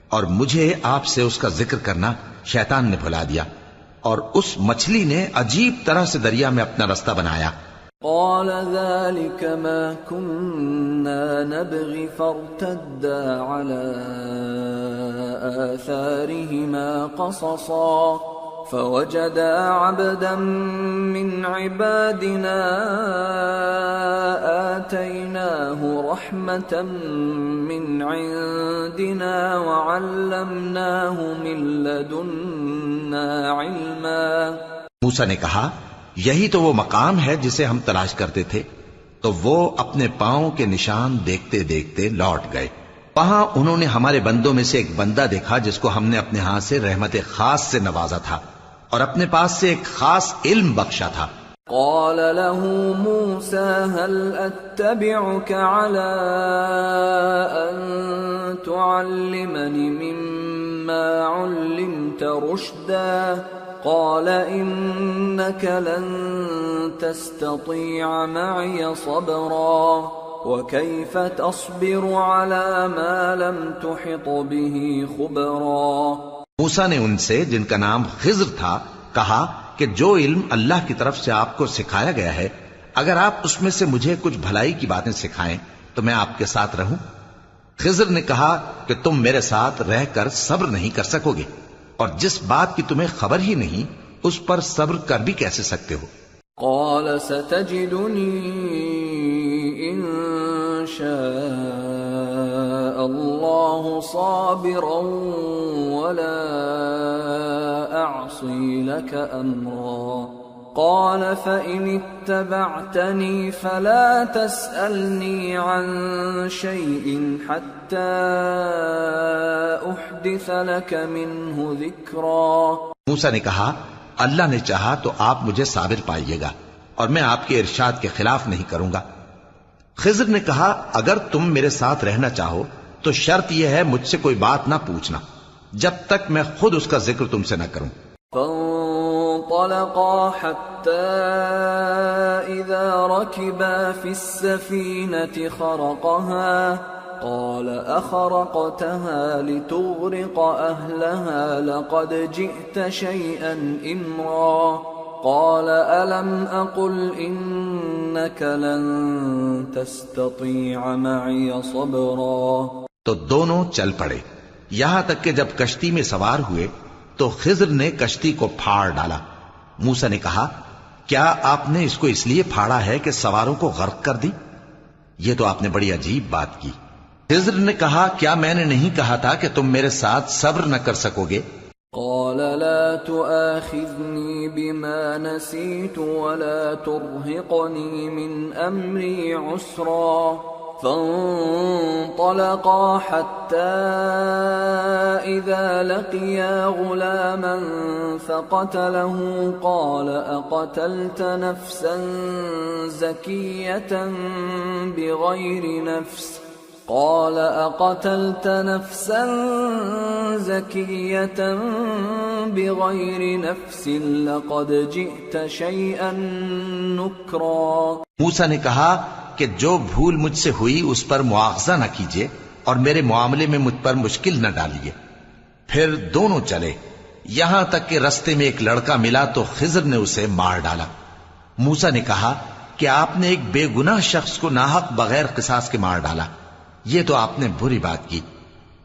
اور مجھے آپ سے اس کا ذکر کرنا شیطان نے بھلا دیا، اور اس مچھلی نے عجیب طرح سے دریا میں اپنا رستہ بنایا. قال ذلك ما كنا نبغي فارتدا على آثارهما قصصا فوجدا عبدا من عبادنا آتيناه رحمة من عندنا وعلمناه من لدنا علما. موسیٰ نے کہا یہی تو وہ مقام ہے جسے ہم تلاش کرتے تھے. تو وہ اپنے پاؤں کے نشان دیکھتے دیکھتے لوٹ گئے. وہاں انہوں نے ہمارے بندوں میں سے ایک بندہ دیکھا جس کو ہم نے اپنے ہاں سے رحمت خاص سے نوازا تھا اور اپنے پاس سے ایک خاص علم بخشا تھا. قال له موسى هل أتبعك على أن تعلمني مما علمت رشدا قال إنك لن تستطيع معي صبرا وكيف تصبر على ما لم تحط به خبرا. موسیٰ نے ان سے جن کا نام خضر تھا کہا کہ جو علم اللہ کی طرف سے آپ کو سکھایا گیا ہے اگر آپ اس میں سے مجھے کچھ بھلائی کی باتیں سکھائیں تو میں آپ کے ساتھ رہوں. خضر نے کہا کہ تم میرے ساتھ رہ کر صبر نہیں کر سکو گے، اور جس بات کی تمہیں خبر ہی نہیں اس پر صبر کر بھی کیسے سکتے ہو. قال ستجدني إن شاء الله صابرا ولا أعصي لك أمرا. قال فإن اتبعتني فلا تسألني عن شيء حتى أحدث لك منه ذكرا. موسیٰ نے کہا اللہ نے چاہا تو آپ مجھے صابر پائیے گا اور میں آپ کے ارشاد کے خلاف نہیں کروں گا. خضر نے کہا اگر تم میرے ساتھ رہنا چاہو تو شرط یہ ہے مجھ سے کوئی بات نہ پوچھنا جب تک میں خود اس کا ذکر تم سے نہ کروں. فانطلقا حتى إذا ركبا في السفينة خرقها قال أخرقتها لتغرق أهلها لقد جئت شيئا إمرا. قال ألم أقل إنك لن تستطيع معي صبرا. تو دونوں چل پڑے یہاں تک کہ جب کشتی میں سوار ہوئے تو خضر نے کشتی کو پھاڑ ڈالا. موسیٰ نے کہا کیا آپ نے اس کو اس لیے پھاڑا ہے کہ سواروں کو غرق کر دی؟ یہ تو آپ نے بڑی عجیب بات کی. خضر نے کہا کیا میں نے نہیں کہا تھا کہ تم میرے ساتھ صبر نہ کر سکو گے؟ قال لا تؤاخذني بما نسيت ولا ترهقني من أمري عسرا. فانطلقا حتى إذا لقيا غلاما فقتله قال أقتلت نفسا زكية بغير نفس قال أقتلت نفسا زكية بغير نفس لقد جئت شيئا نكرا. موسیٰ نے کہا کہ جو بھول مجھ سے ہوئی اس پر مواخذہ نہ کیجیے اور میرے معاملے میں مجھ پر مشکل نہ ڈالیے. پھر دونوں چلے یہاں تک کہ رستے میں ایک لڑکا ملا تو خضر نے اسے مار ڈالا. موسیٰ نے کہا کہ آپ نے ایک بے گناہ شخص کو ناحق بغیر قصاص کے مار ڈالا. یہ تو آپ نے بری بات کی.